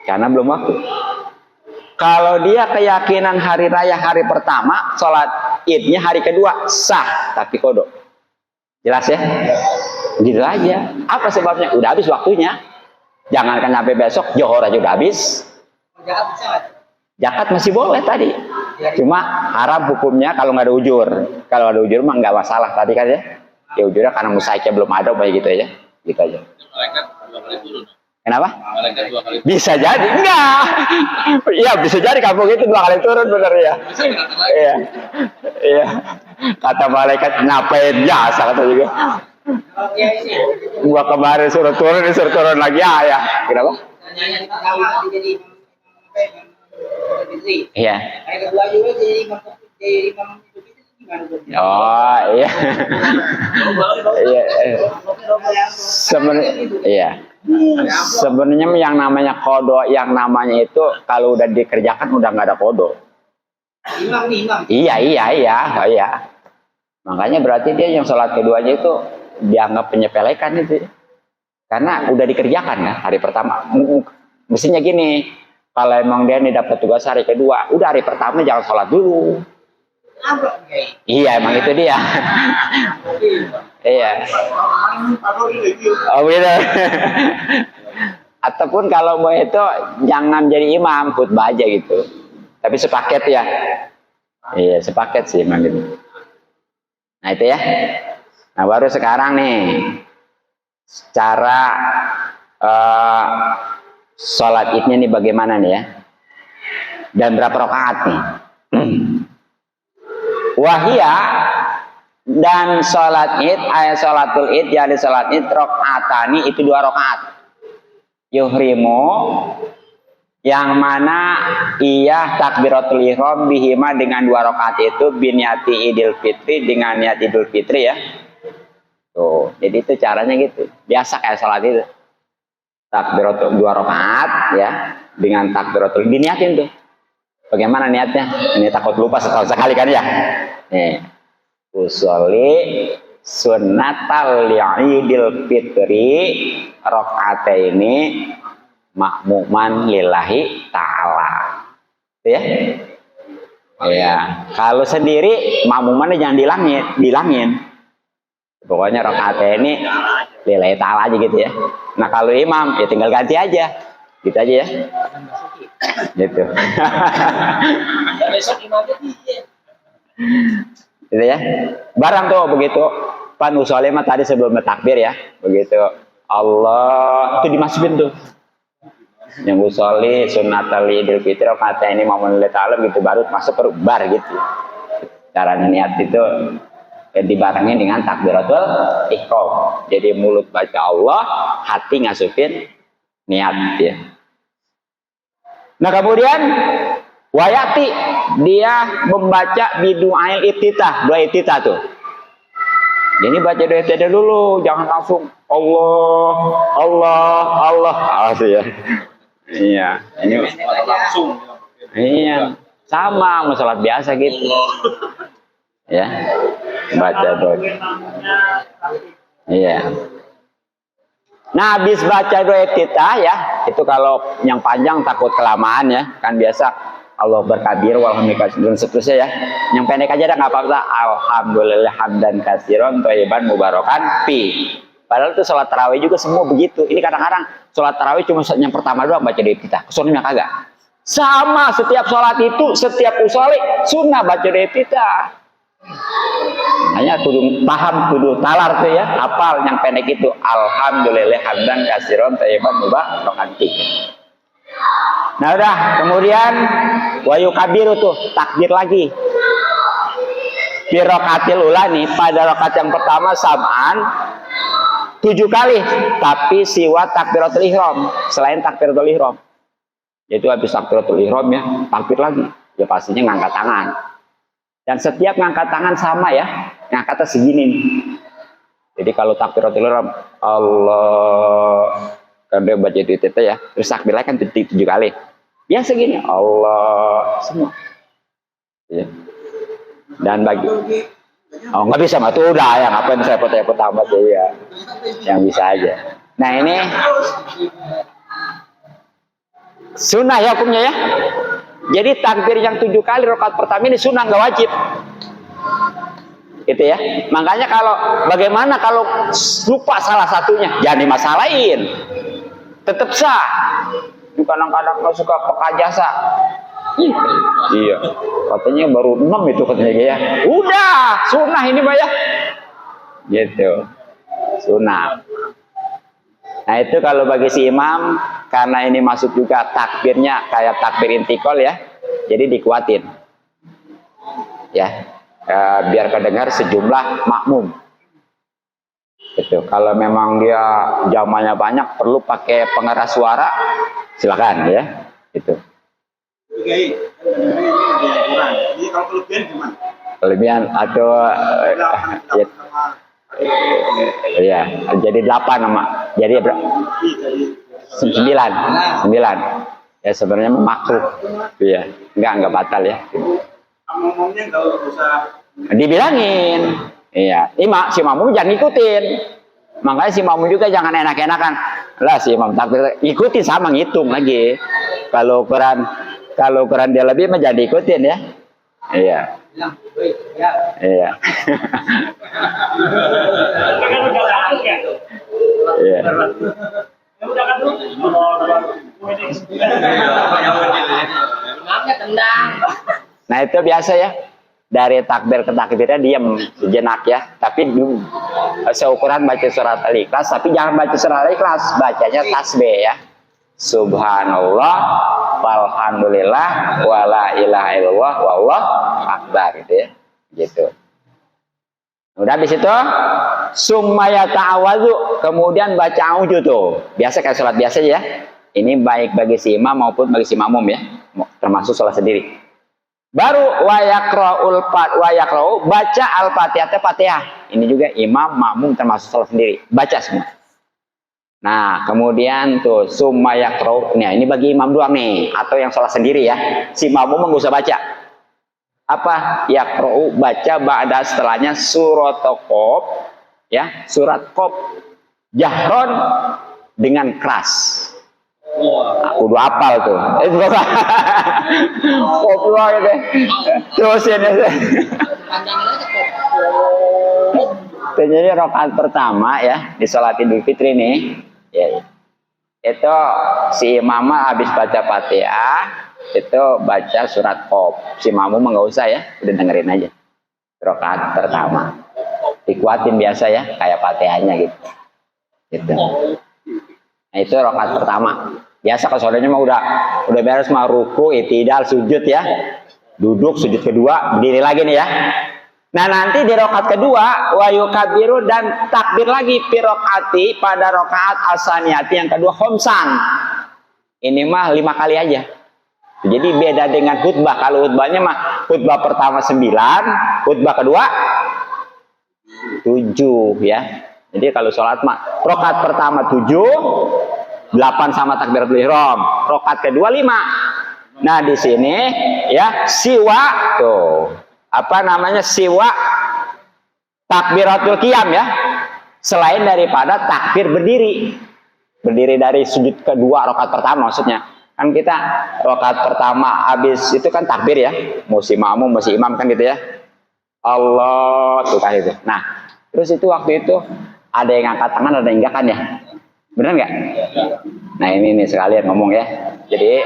karena belum waktu. Kalau dia keyakinan hari raya hari pertama, sholat idnya hari kedua sah, tapi kodok. Jelas ya? Gitu aja. Apa sebabnya? Udah habis waktunya. Jangankan sampai besok, Johor aja udah habis. Zakat masih boleh tadi. Cuma haram hukumnya kalau nggak ada ujur. Kalau ada ujur mah nggak masalah tadi kan ya. Ya ujurnya karena musaiknya belum ada, kayak gitu aja. Gitu aja. Kenapa? Bisa jadi. Enggak. Iya, bisa jadi kampung itu 2 kali turun, bener ya. Iya. Iya. Kata malaikat ngapain jasa kata juga. Gua kemarin suruh turun lagi ya. Kenapa? Iya. Oh iya. Iya. Sebenarnya iya. Sebenarnya yang namanya kodok, yang namanya itu kalau udah dikerjakan udah nggak ada kodok. Iya. Makanya berarti dia yang sholat keduanya itu dianggap penyepelekan itu, karena udah dikerjakan ya hari pertama. Mestinya gini, kalau emang dia nih dapat tugas hari kedua, udah hari pertama jangan sholat dulu. Iya, emang itu dia. Iya. Oh gitu. Ataupun kalau mau itu jangan jadi imam, khutbah aja gitu. Tapi sepaket ya. Iya, sepaket sih emang gitu. Nah itu ya. Nah baru sekarang nih cara sholat idnya nih bagaimana nih ya, dan berapa rakaat nih. Wahia dan sholat id, sholatul id, jadi sholat id rakaatani itu 2 rakaat. Yuhrimu yang mana ia takbiratul ihram bihima dengan 2 rakaat itu binyati idul fitri, dengan niat idul fitri ya. Tuh, jadi itu caranya gitu. Biasa kayak sholat itu. Takbiratul 2 rakaat ya, dengan takbiratul diniatin tuh. Bagaimana niatnya? Ini takut lupa sekali kan ya. Nih. Usolli sunnatal li'idil fitri rakaataini makmuman lillahi ta'ala. Ya. Ya, kalau sendiri makmumannya jangan dilangin. Pokoknya rakaat ini lillahi ta'ala aja gitu ya. Nah kalau imam ya tinggal ganti aja. Gitu aja ya. Gitu. Gitu ya. Barang tuh begitu pan usolli mah tadi sebelum takbir ya. Begitu Allah itu dimasukin tuh. Yang usolli sunnatal idul fitri kata ini mau lillahi ta'ala gitu, baru masuk ke bar gitu. Caranya niat itu dibarengin dengan takbiratul ihram. Jadi mulut baca Allah, hati ngasuhin niat ya. Nah kemudian wayati dia membaca bidu'ail iftitah, doa iftitah tuh. Jadi baca doa iftitah dulu, jangan langsung Allah ya. Iya, ini langsung. iya, sama mau sholat biasa gitu. Ya, baca doa. Iya. Nah, habis baca doa iftitah ya, itu kalau yang panjang takut kelamaan ya, kan biasa Allah berkabir walhamdulillah dan seterusnya ya. Yang pendek aja dah nggak apa-apa. Alhamdulillah hamdan katsiran thayyiban mubarakan fi. Padahal itu sholat tarawih juga semua begitu. Ini kadang-kadang sholat tarawih cuma yang pertama doang baca doa iftitah, kesunnahnya kagak. Sama setiap sholat itu, setiap usolli sunnah baca doa iftitah. Hanya kudu paham, kudu talar tuh ya, hafal yang pendek itu. Alhamdulillah hamdan katsiran thayyiban mubarakan fi. Nah udah, kemudian wayu kabiru tuh takbir lagi. Fi raqatil ula nih, pada rakaat yang pertama sab'an 7 kali, tapi siwa takbiratul ihram, selain takbiratul ihram. Yaitu habis takbiratul ihram ya, takbir lagi. Ya pastinya ngangkat tangan. Dan setiap ngangkat tangan sama ya, ngangkatnya segini nih. Jadi kalau takbiratul ihram, Allah, kan dia baca itu ya, terus takbirnya kan 7 kali. Ya segini, Allah, semua. Ya. Dan bagi oh nggak bisa mah tuh udah ya, ngapain saya repot-repot amat ya, yang bisa aja. Nah ini sunnah ya hukumnya ya. Jadi takbir yang 7 kali rakaat pertama ini sunnah, nggak wajib. Gitu ya. Makanya kalau bagaimana kalau lupa salah satunya, jangan dimasalahin, tetap sah. Kadang-kadang kalau suka peka jasa. Iya, katanya baru 6 itu katanya ya. Udah, sunnah ini Pak ya. Gitu. Sunnah. Nah itu kalau bagi si imam, karena ini masuk juga takbirnya kayak takbir intikal ya. Jadi dikuatin. Ya. Biar kedengar sejumlah makmum. Gitu. Kalau memang dia jamannya banyak perlu pakai pengeras suara, silakan ya. Gitu. Jadi kalau kelebihan gimana? Kelebihan atau ya, jadi 8 nama. Jadi 9. Ya sebenarnya makruh. Iya, enggak batal ya. Ngomongnya enggak usah dibilangin. Iya, si makmum jangan ikutin. Makanya si makmum juga jangan enak-enakan. Lah si imam takbir ikutin sama ngitung lagi. Kalau ukuran dia lebih mah jangan diikutin ya. Iya. Iya. Iya. Nah itu biasa ya. Dari takbir ke takbirnya diam sejenak ya. Tapi seukuran baca surat Al-Ikhlas. Tapi jangan baca surat Al-Ikhlas, bacanya tasbih ya. Subhanallah, walhamdulillah, wala ilaha illallah, wallahu akbar gitu ya. Gitu. Udah habis itu summa ta'awudzu, kemudian baca auzu tuh. Biasa kayak salat biasa aja ya. Ini baik bagi si imam maupun bagi si makmum ya. Termasuk salat sendiri. Baru wa yaqra'u baca Al-Fatihah. Ini juga imam, makmum termasuk salat sendiri. Baca semua. Nah, kemudian tuh summa yaqra'u. Nah, ini bagi imam doang nih atau yang salat sendiri ya. Si makmum enggak usah baca. Apa? Yaqra'u baca ba'da setelahnya surat Qaf ya, surat Qaf jahron dengan keras. Aku udah hafal tuh. Itu Qaf gitu. Terus ini. Jadi rakaat pertama ya di salat Idul Fitri nih ya, itu si imam habis baca Fatihah itu baca surat Qaf. Si makmum enggak usah ya, udah dengerin aja. Rakaat pertama dikuatin biasa ya kayak Fatihahnya gitu. Gitu. Nah itu rakaat pertama. Biasa kalau saudaranya mah udah beres mah ruku, i'tidal, sujud ya. Duduk sujud kedua, berdiri lagi nih ya. Nah nanti di rakaat kedua wa yukabiru dan takbir lagi fi rakaati pada rakaat asaniyati yang kedua khomsan. Ini mah 5 kali aja. Jadi beda dengan khutbah. Kalau khutbahnya mah khutbah pertama 9, khutbah kedua 7 ya. Jadi kalau sholat mah rakaat pertama 7, 8 sama takbiratul ihram, rakaat kedua 5. Nah di sini ya siwa tuh apa namanya siwa takbiratul qiyam ya, selain daripada takbir berdiri dari sujud kedua rakaat pertama. Maksudnya kan kita rakaat pertama habis itu kan takbir ya, mau si makmum mau si imam kan gitu ya, Allah tuh kan itu. Nah terus itu waktu itu ada yang angkat tangan ada yang enggak kan ya, benar nggak? Nah ini nih sekalian ngomong ya. Jadi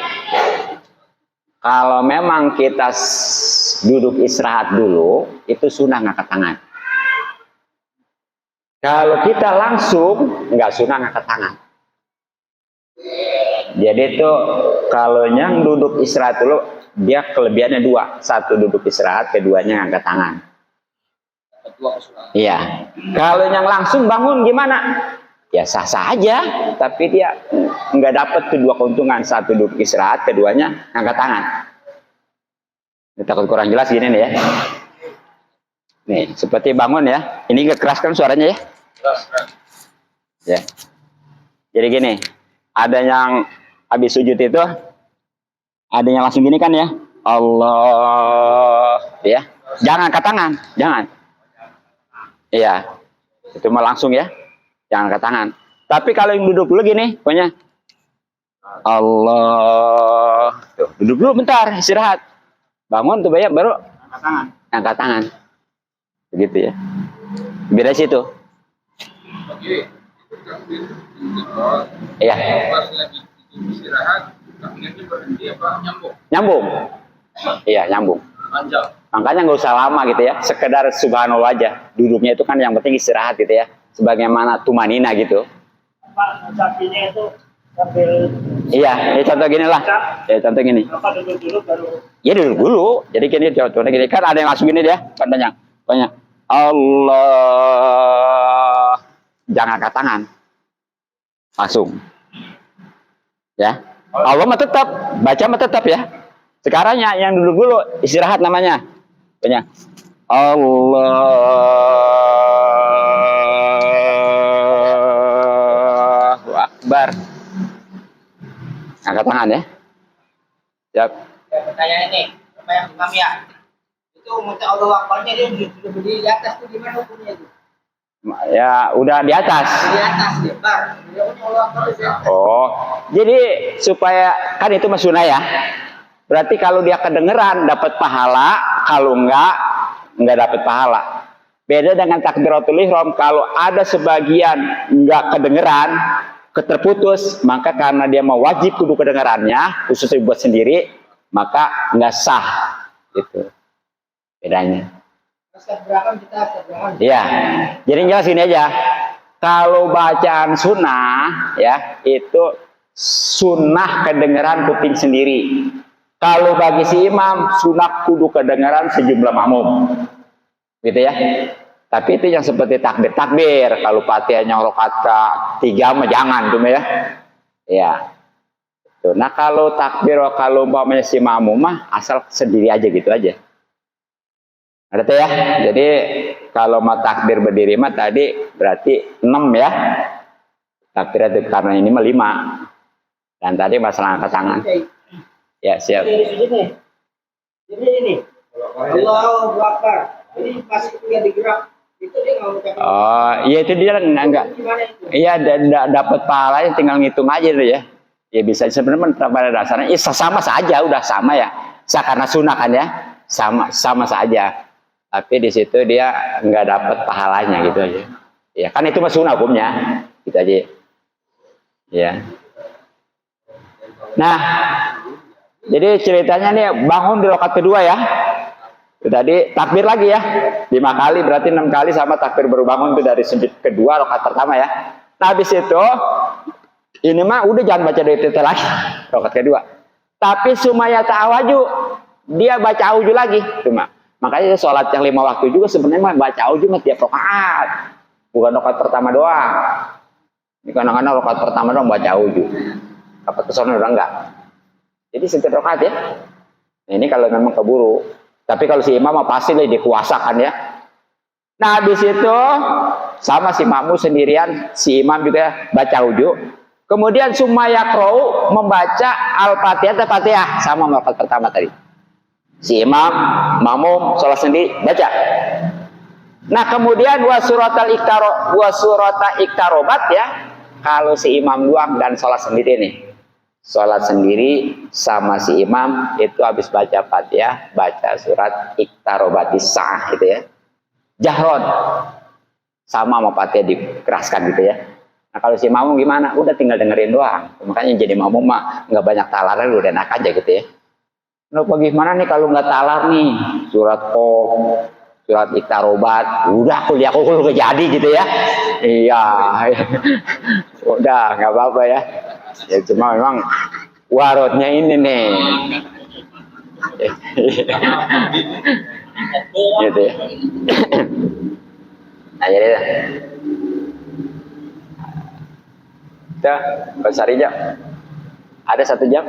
kalau memang kita duduk istirahat dulu, itu sunnah ngangkat tangan. Kalau kita langsung, nggak sunnah ngangkat tangan. Jadi itu kalau yang duduk istirahat dulu, dia kelebihannya 2. Satu duduk istirahat, keduanya ngangkat tangan. Iya. Kalau yang langsung bangun gimana? ya sah-sah aja, tapi dia nggak dapat kedua keuntungan. Satu duduk istirahat, keduanya angkat tangan. Ini takut kurang jelas gini nih ya. Nih, seperti bangun ya. Ini kekeraskan suaranya ya. Ya. Jadi gini, ada yang habis sujud itu, ada yang langsung gini kan ya. Allah, ya. Jangan angkat tangan, jangan. Iya. Itu mah langsung ya. Jangan angkat tangan. Tapi kalau yang duduk dulu gini, pokoknya Allah. Tuh, duduk dulu bentar, istirahat. Bangun tuh banyak baru Angkat tangan. angkat tangan. Begitu ya. Beda situ. Iya. Pas lagi istirahat, takbirnya berhenti apa nyambung? Nyambung. Iya, nyambung. Panjang. Makanya nggak usah lama gitu ya. Sekedar subhanallah aja. Duduknya itu kan yang penting istirahat gitu ya. Sebagaimana tumanina gitu. Pak, sapinya itu sambil Iya, ya contoh gini lah. Ya contoh gini. apa duduk dulu baru Ya duduk dulu. Jadi gini contohnya gini. Kan ada yang langsung gini dia. Katanya. Banyak. Allah. Jangan angkat tangan. Langsung. Ya. Allah mah tetap. Baca mah tetap ya. Sekarang yang duduk dulu. Istirahat namanya. Banyak. Allahu Akbar. Angkat tangan ya. Siap. pertanyaan ini, apa yang imam ya? Itu muncul Allah Akbarnya dia sudah berdiri di atas tuh gimana hukumnya itu? Ya udah di atas. Di atas dia bar, dia punya Allah Akbar di atas. Oh, jadi supaya kan itu mas sunnah ya. Berarti kalau dia kedengeran dapat pahala, kalau enggak dapat pahala. Beda dengan takbiratul ihram, kalau ada sebagian enggak kedengeran, keterputus, maka karena dia mau wajib kudu kedengarannya, khususnya buat sendiri, maka enggak sah. Gitu. Bedanya. Astagfirullahaladzim kita astagfirullahaladzim. Iya, jadi jelas ini aja. Kalau bacaan sunnah, ya itu sunnah kedengaran kuping sendiri. Kalau bagi si imam, sunnah kudu kedengaran sejumlah makmum, gitu ya. Tapi itu yang seperti takbir. Kalau fatihahnya rakaat ke-3 mah jangan tuh ya. Ya. Tuh. Nah kalau takbir kalau umpamanya si makmum mah asal sendiri aja gitu aja. Ada tuh ya. Jadi kalau mau takbir berdiri mah tadi berarti 6 ya. Takbir itu karena ini mah 5. Dan tadi masalah angkat tangan. Ya siap. Dari sini. Jadi ini. Allahu Akbar. Ini masih punya digerak. Itu dia nggak mengucapkan. Oh, iya itu dia enggak. Gimana itu? Iya dapat pahalanya tinggal ngitung aja tuh ya. Ya bisa sebenarnya pada dasarnya ya sama saja udah sama ya. Karena sunnah kan ya. Sama saja. Tapi di situ dia nggak dapat pahalanya gitu aja. Ya kan itu mah sunnah hukumnya. Gitu aja. Ya. Nah, jadi ceritanya nih bangun di rakaat kedua ya. Tadi takbir lagi ya. 5 kali berarti 6 kali sama takbir baru bangun itu dari sujud kedua rakaat pertama ya. Nah, habis itu ini mah udah jangan baca doa itu lagi rakaat kedua. Tapi sumaya ta'awaju dia baca auju lagi cuma. Makanya sholat yang 5 waktu juga sebenarnya mah baca auju mah tiap rakaat. Bukan rakaat pertama doang. Ini kadang-kadang rakaat pertama doang baca auju. Apa kesana udah enggak. Jadi setiap rakaat ya. Nah, ini kalau memang keburu. Tapi kalau si imam pasti lah dikuasakan ya. Nah habis itu sama si makmum sendirian, si imam juga baca auju. Kemudian sumaya qra'u membaca al-fatihah atau fatihah sama rakaat pertama tadi. Si imam, makmum sholat sendiri baca. Nah kemudian wa surata iktarobat ya. Kalau si imam doang dan sholat sendiri nih. Sholat sendiri sama si imam itu habis baca fatihah, baca surat iktarobatis sa'ah gitu ya. Jahron sama fatihah dikeraskan gitu ya. Nah kalau si makmum gimana? Udah tinggal dengerin doang. Makanya jadi makmum mah nggak banyak talarnya udah enak aja gitu ya. Nah bagaimana nih kalau nggak talar nih surat Qaf, surat iktarobat, udah kuliah aku jadi gitu ya. Iya, udah nggak apa-apa ya. Ya cuma memang warotnya ini nih. Gitu ya. Nah jadi Dah, Sari jam. Ada 1 jam?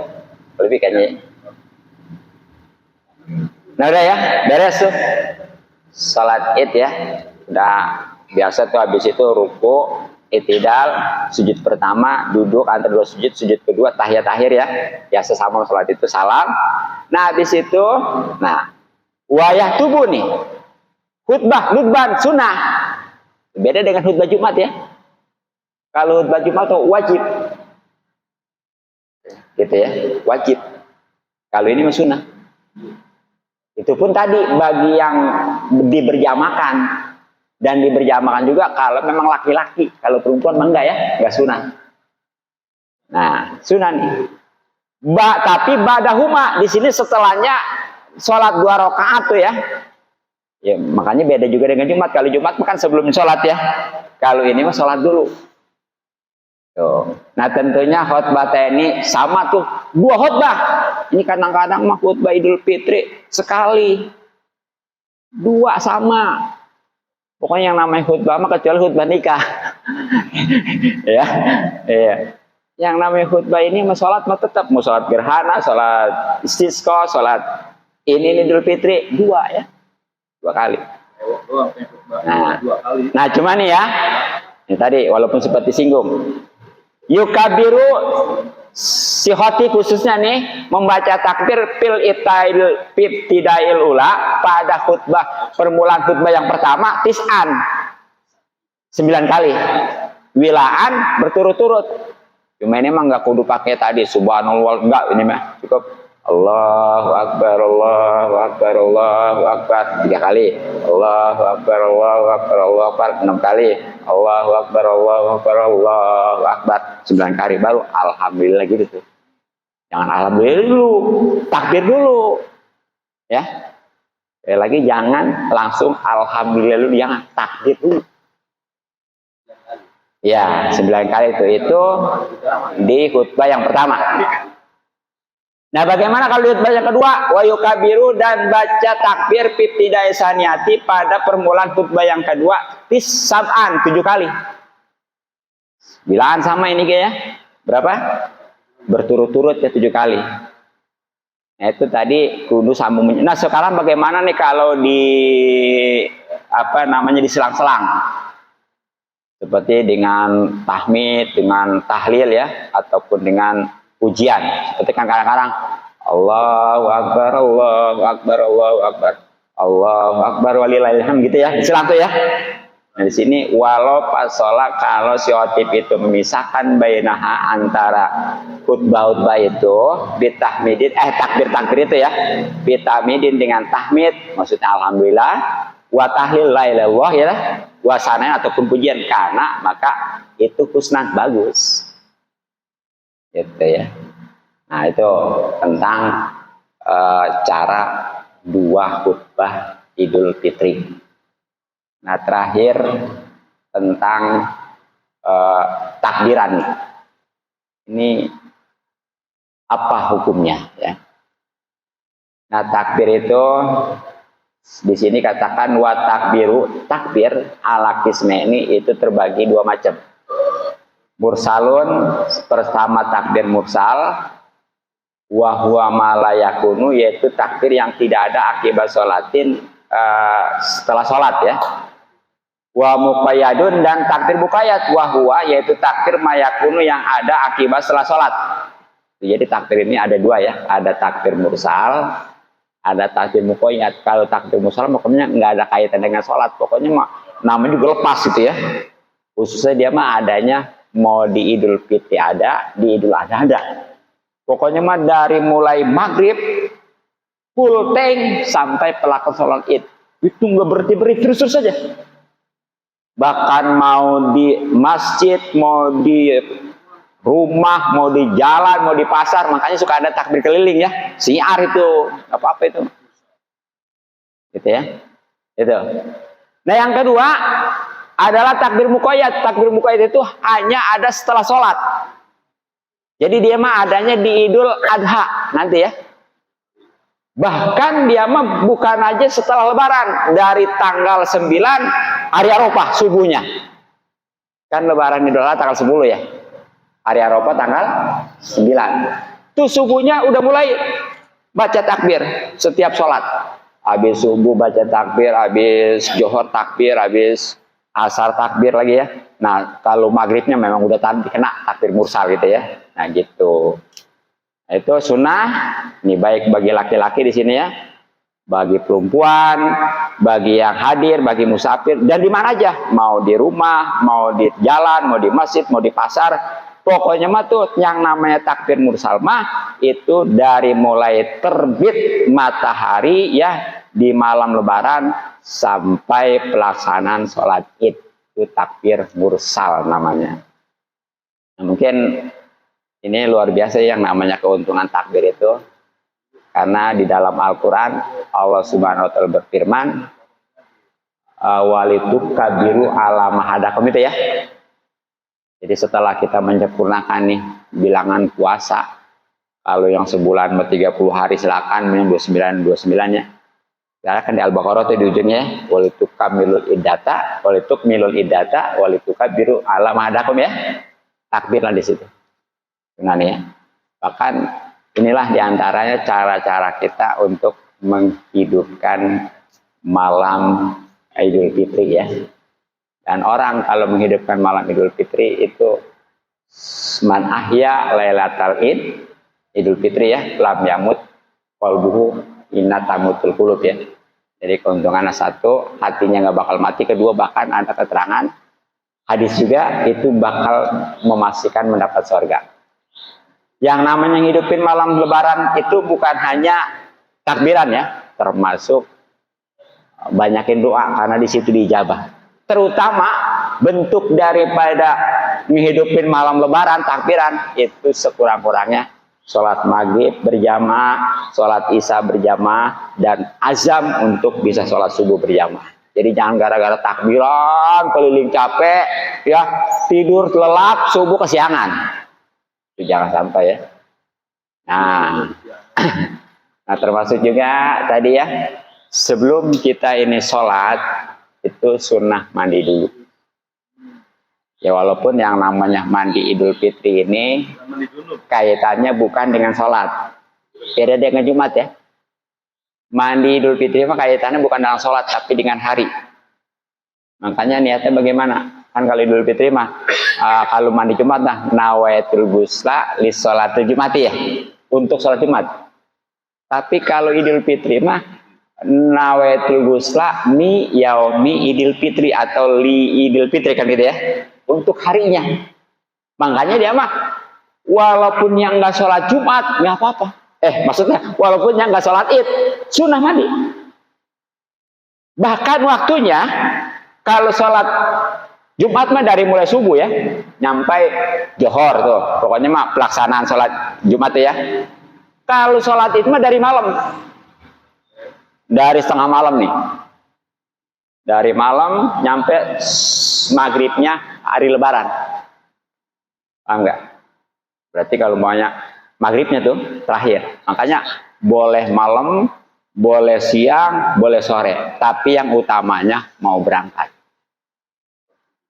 Lebih kayaknya. Nah udah ya, beres tuh. Salat Id ya. Udah biasa tuh habis itu ruku, i'tidal, sujud pertama, duduk antara 2 sujud, sujud kedua, tahiyat akhir ya. Biasa sama salat itu salam. Nah habis itu, nah wayah tubuh nih. Khutbah sunnah. Beda dengan khutbah Jumat ya. Kalau khutbah Jumat tuh wajib. Gitu ya, wajib. Kalau ini mah sunnah. Itu pun tadi bagi yang diberjamakan. Dan diberjamakan juga kalau memang laki-laki. Kalau perempuan mah enggak ya, enggak sunnah. Nah, sunnah nih. Tapi badahuma di sini setelahnya sholat 2 rakaat tuh ya. Ya, makanya beda juga dengan Jumat. Kalau Jumat kan sebelum sholat ya. Kalau ini mah sholat dulu. Tuh. Nah tentunya khutbah ini sama tuh 2 khutbah. Ini kadang-kadang mah khutbah Idul Fitri sekali. 2 sama. Pokoknya yang namanya khutbah mah kecuali khutbah nikah. Ya. Iya. Yang namanya khutbah ini mah sholat mah tetap mau sholat gerhana, sholat istisqa, sholat ini Idul Fitri 2 ya. 2 kali. Nah cuma nih ya. Ini tadi walaupun sempat disinggung. Yukabiru si khotib khususnya nih membaca takbir fil ibtidail ula pada khutbah permulaan khutbah yang pertama tis'an 9 kali wilaan berturut-turut. Cuma ini mah nggak kudu pakai tadi subhanallah, enggak, ini mah cukup Allahu Akbar, Allahu Akbar, Allahu Akbar 3 kali, Allahu Akbar, Allahu Akbar, Allahu Akbar 6 kali, Allahu Akbar, Allahu Akbar, Allahu Akbar 9 kali, baru alhamdulillah gitu tuh. Jangan alhamdulillah dulu, takbir dulu. Ya. Lagi jangan langsung alhamdulillah dulu, jangan takbir dulu. Ya, 9 kali itu di khutbah yang pertama. Nah, bagaimana kalau di khutbah yang kedua? Wa yukabiru dan baca takbir ibtidai saniyati pada permulaan khutbah yang kedua tis'an 7 kali. Bilangan sama ini kayaknya. Berapa? Berturut-turut ya 7 kali. Nah, itu tadi kudu sambung. Nah, sekarang bagaimana nih kalau di diselang-selang? Seperti dengan tahmid, dengan tahlil ya, ataupun dengan ujian. Seperti kan kadang-kadang Allahu Akbar, Allahu Akbar, Allahu Akbar, Allahu Akbar walillahilham gitu ya, diselang tuh ya. Nah di sini walau pas sholat kalau si khotib itu memisahkan bainaha antara khutbah itu bitahmidin takbir itu ya, bitahmidin dengan tahmid maksudnya alhamdulillah, wa tahlil la ilaha illallah ya, wa sanain ataupun pujian karena maka itu husnan bagus. Gitu ya. Nah itu tentang cara 2 khutbah Idul Fitri. Nah terakhir tentang takbiran. Ini apa hukumnya ya? Nah takbir itu di sini katakan wa takbiru, takbir ala kisme ini itu terbagi 2 macam. Mursalun pertama takbir mursal, wa huwa ma la yakunu yaitu takbir yang tidak ada akibat sholatin setelah sholat ya. Wa muqayyadun dan takbir muqayyad, wa huwa yaitu takbir mayakunu yang ada akibat setelah sholat. Jadi takbir ini ada 2 ya, ada takbir mursal, ada takbir muqayyad. Kalau takbir mursal pokoknya nggak ada kaitan dengan sholat, pokoknya namanya juga lepas gitu ya. Khususnya dia mah adanya mau di Idul Fitri ada, di Idul Adha ada. Pokoknya mah dari mulai maghrib full tank sampai pelakon sholat Id. Itu nggak berhenti terus saja. Bahkan mau di masjid, mau di rumah, mau di jalan, mau di pasar, makanya suka ada takbir keliling ya. Siar itu, nggak apa-apa itu. Gitu ya. Itu. Nah yang kedua adalah takbir muqayyad. Takbir muqayyad itu hanya ada setelah sholat. Jadi dia mah adanya di Idul Adha nanti ya. Bahkan dia mah bukan aja setelah lebaran. Dari tanggal 9 hari Arafah subuhnya. Kan lebaran Idul Adha tanggal 10 ya. Hari Arafah tanggal 9. Tuh subuhnya udah mulai baca takbir setiap sholat. Habis subuh baca takbir, habis johor takbir, habis asar takbir lagi ya. Nah, kalau maghribnya memang udah tadi kena takbir mursal gitu ya. Nah, gitu. Nah, itu sunnah. Ini baik bagi laki-laki di sini ya. Bagi perempuan, bagi yang hadir, bagi musafir, dan di mana aja. Mau di rumah, mau di jalan, mau di masjid, mau di pasar. Pokoknya mah tuh yang namanya takbir mursal mah itu dari mulai terbit matahari ya di malam lebaran sampai pelaksanaan sholat id. Itu takbir mursal namanya. Nah, mungkin ini luar biasa yang namanya keuntungan takbir itu. Karena di dalam Al-Quran Allah Subhanahu wa Ta'ala berfirman walitukabiru ala mahadakum itu ya. Jadi setelah kita menyempurnakan nih bilangan puasa, kalau yang sebulan 30 hari silakan, yang 29 ya. Karena kan di Al-Baqarah itu di ujungnya walitukmilul iddata walitukabiru ala mahadakum ya. Takbirlah di situ. Dengan ya. Bahkan inilah diantaranya cara-cara kita untuk menghidupkan malam Idul Fitri ya. Dan orang kalau menghidupkan malam Idul Fitri itu man ahya lailatal id Idul Fitri ya, lam yamut qalbuhu inna tamutul qulub ya. Jadi keuntungannya satu, hatinya nggak bakal mati. Kedua, bahkan ada keterangan hadis juga itu bakal memastikan mendapat surga. Yang namanya ngidupin malam lebaran itu bukan hanya takbiran ya, termasuk banyakin doa karena di situ diijabah. Terutama bentuk daripada menghidupin malam lebaran takbiran itu sekurang-kurangnya sholat maghrib berjamaah, sholat isya berjamaah, dan azam untuk bisa sholat subuh berjamaah. Jadi jangan gara-gara takbiran keliling capek ya tidur lelap subuh kesiangan. Itu jangan sampai ya. Nah termasuk juga tadi ya, sebelum kita ini sholat itu sunnah mandi dulu. Ya walaupun yang namanya mandi Idul Fitri ini kaitannya bukan dengan sholat. Beda dengan Jumat ya. Mandi Idul Fitri mah kaitannya bukan dengan sholat tapi dengan hari. Makanya niatnya bagaimana? Kan kalau Idul Fitri mah kalau mandi Jumat nah nawaitul ghusla lis sholatil Jumati ya. Untuk sholat Jumat. Tapi kalau Idul Fitri mah nawaitul ghusla mi yaumi Idul Fitri atau li Idul Fitri kan gitu ya. Untuk harinya. Makanya dia mah walaupun yang nggak sholat Jumat nggak apa-apa. Maksudnya walaupun yang nggak sholat Id sunnah mandi. Bahkan waktunya kalau sholat Jumat mah dari mulai subuh ya nyampai johor tuh. Pokoknya mah pelaksanaan sholat Jumat ya. Kalau sholat Id mah dari malam. Dari setengah malam nih. Dari malam nyampe maghribnya hari lebaran. Enggak. Berarti kalau maunya maghribnya tuh terakhir. Makanya boleh malam, boleh siang, boleh sore. Tapi yang utamanya mau berangkat.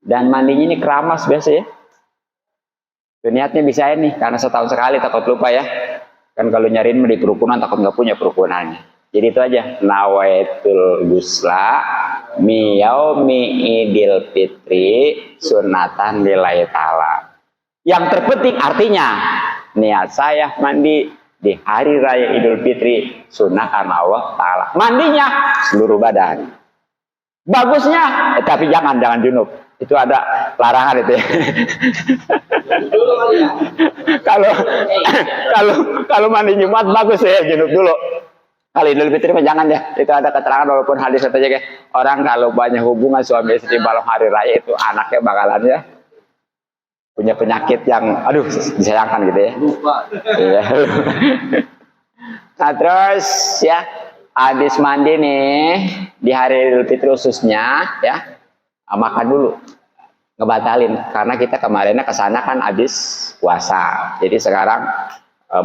Dan mandinya ini keramas biasa ya. Niatnya bisa ini karena setahun sekali takut lupa ya. Kan kalau nyariin di kerukunan takut nggak punya kerukunannya. Jadi itu aja, nawaitul ghusla mi yaumi Idul Fitri sunatan lillahi ta'ala. Yang terpenting artinya niat saya mandi di hari raya Idul Fitri sunnah karena Allah ta'ala. Mandinya seluruh badan. Bagusnya tapi jangan junub. Itu ada larangan itu ya. Kalau mandi Jumat bagus ya junub dulu. Kalau Idul Fitri mah jangan ya. Itu ada keterangan walaupun hadis aja kayak orang kalau banyak hubungan suami istri malam hari raya itu anaknya bakalan ya punya penyakit yang aduh disayangkan gitu ya. Iya. Nah terus ya habis mandi nih di hari Idul Fitri khususnya ya makan dulu ngebatalin karena kita kemarinnya kesana kan habis puasa. Jadi sekarang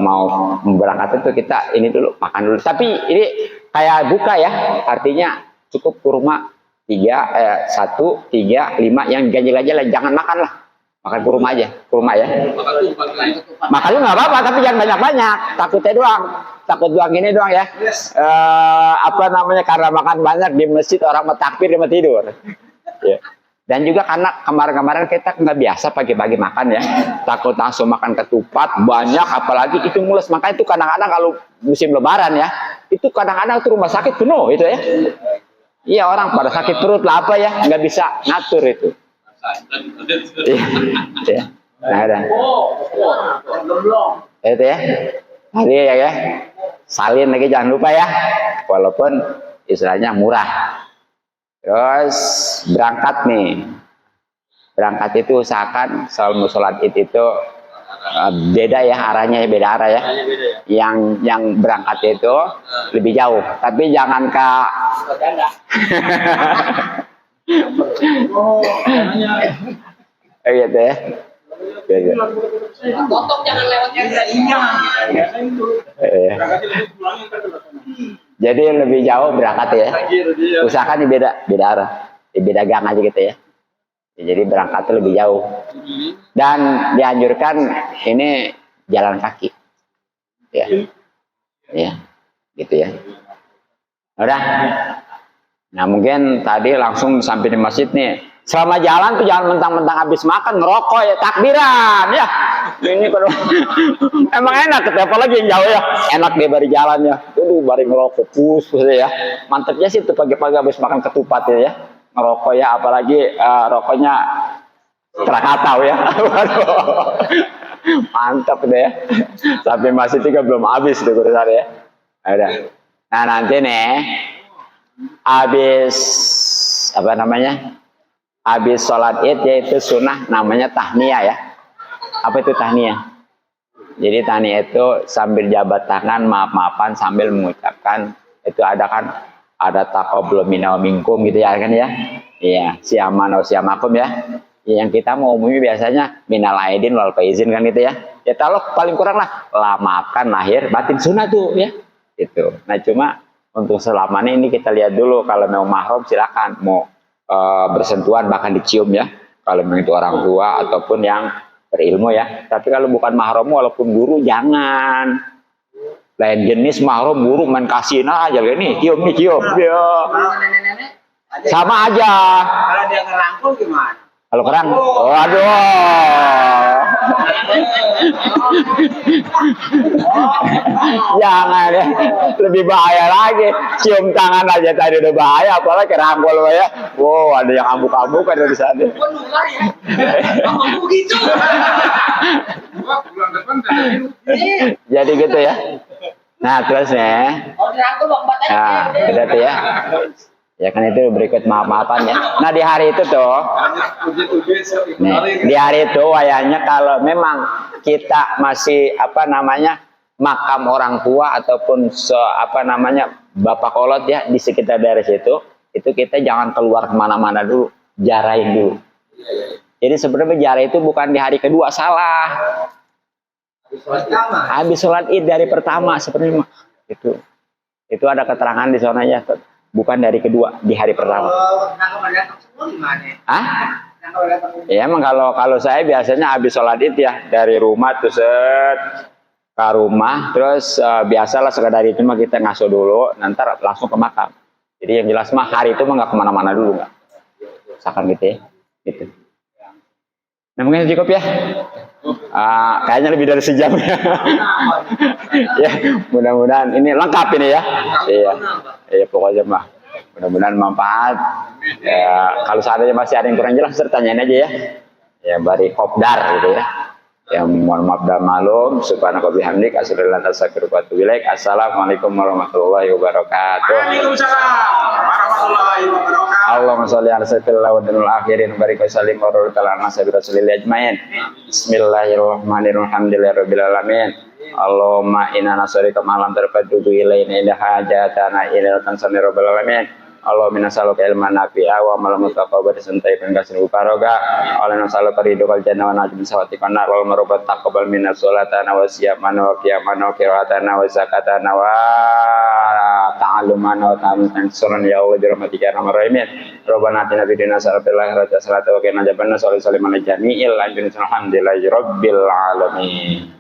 mau berangkat itu kita ini dulu makan dulu. Tapi ini kayak buka ya, artinya cukup kurma 1, 3, 5 yang ganjil aja lah, jangan makan lah. Makan kurma aja, kurma ya. Makan tuh pagi. Makan lu nggak apa-apa, tapi jangan banyak-banyak. Takutnya doang. Takut doang ini doang ya. Yes. Apa namanya, karena makan banyak di masjid orang mau takbir dia mau tidur. Ya. Dan juga karena kemarin-kemarin kita nggak biasa pagi-pagi makan ya. Takut langsung makan ketupat banyak, apalagi itu mules. Makanya itu kadang-kadang kalau musim lebaran ya, itu kadang-kadang tuh rumah sakit penuh itu ya. Iya, orang pada sakit perut lah apa ya, nggak bisa ngatur itu. Iya, ya. Nah, ada. Itu ya. Tadi ya, salin lagi jangan lupa ya. Walaupun istilahnya murah. Terus berangkat nih. Berangkat itu usahakan selalu sholat id itu beda ya arahnya, beda arah ya. Yang berangkat itu lebih jauh, tapi jangan ke gitu ya. Gitu. Totok jangan lewatnya. Jadi lebih jauh berangkat ya. Usahakan di beda arah, di beda gang aja gitu ya. Jadi berangkat itu lebih jauh. Dan dianjurkan ini jalan kaki. Ya. Ya. Gitu ya. Udah. Nah, mungkin tadi langsung sampai di masjid nih. Selama jalan tuh jangan mentang-mentang habis makan ngerokok ya, takbiran ya. Ini kalau emang enak, apalagi yang jauh ya. Enak dia bari jalannya. Bari ngerokok pus ya. Mantapnya sih tuh pagi-pagi habis makan ketupat ya. Ngerokok ya, apalagi rokoknya Krakatau ya. Mantap deh ya. Sampai masjid juga belum habis tuh urusan ya. Ada. Nah, nanti nih habis apa namanya? Habis sholat id yaitu sunnah namanya tahniyah ya. Apa itu tahniyah? Jadi tahniyah itu sambil jabat tangan maaf-maafan sambil mengucapkan itu ada kan, ada taqabbal minna wa minkum gitu ya kan ya. Iya, siamana wa siamakum ya. Yang kita mau umumnya biasanya minal aidin wal faizin kan gitu ya. Ya kalau paling kurang lah maafkan lahir batin sunnah tuh ya. Itu. Nah cuma untuk selamanya ini kita lihat dulu, kalau mau mahram silakan mau bersentuhan bahkan dicium ya, kalau memang itu orang tua ataupun yang berilmu ya. Tapi kalau bukan mahram walaupun guru jangan. Lain jenis mahram guru main kasihin aja nih, cium nih cium ya. Sama aja. Kalau dia ngerangkul gimana? Kalau kerang, waduh. Jangan ya, lebih bahaya lagi. Cium tangan aja tadi udah bahaya, apalagi rangkul ya. Wow, ada yang ambuk-ambuk kan di sana. Nular ya. Kamu begitu. Bulan depan Jadi gitu ya. Nah, terus nih. Oh, dirangkul bang batanya. Nah, udah tuh ya. Ya kan itu berikut maaf-maafan ya. Nah di hari itu tuh, nih, di hari itu wayahnya kalau memang kita masih apa namanya makam orang tua ataupun apa namanya bapak kolot ya di sekitar daerah situ, itu kita jangan keluar kemana-mana dulu, jarahin dulu. Jadi sebenarnya jarah itu bukan di hari kedua, salah. Habis sholat id dari pertama sebenarnya itu ada keterangan di sonanya. Bukan dari kedua, di hari pertama. Ah? Ya emang kalau saya biasanya habis sholat id ya dari rumah terus ke rumah, terus biasalah sekadar itu mah kita ngasuh dulu, nanti langsung ke makam. Jadi yang jelas mah hari itu mah nggak kemana-mana dulu nggak. Misalkan gitu ya, gitu. Nah mungkin cukup ya. Kayaknya lebih dari sejam ya. Ya mudah-mudahan ini lengkap ini ya. Iya. Ya pokoknya mah mudah-mudahan manfaat ya, kalau seandainya masih ada yang kurang jelas tanyain aja ya, ya bari kopdar gitu ya. Yang mohon maaf dan maklum, subhanaka bihamdik asyhadu an la ilaha illa anta astaghfiruka wa atubu ilaik. Assalamualaikum warahmatullahi wabarakatuh. Waalaikumsalam warahmatullahi wabarakatuh. Allahumma sholli ala sayyidil awwalin wal akhirin barik wa sallim wa barik ala sayyidil rasulil ajmain. Bismillahirrahmanirrahim. Alhamdulillahirabbil alamin. Allahumma inna nas'aluka ma lam tarfa'u ilaina ila hajatana ila tansani rabbil alamin. Allahumma inna nas'aluka ilman nafi'a wa amalan mutaqabbal santai pengasin uparoga. Allahumma nas'aluka ridhal jannah wa najmin sawatiqan nar wal marubat taqabbal minna sholatana wa siyamana wa qiyamana wa qiraatana wa zakatana wa ta'allumana wa ta'amatan suran ya Allah dirahmatika ya arhamar rahimin. Rabbana atina fid dunya hasanatan wa fil akhirati hasanatan wa qina adzabannar. Sallallahu jami'il anbiya'i alhamdulillahi rabbil alamin.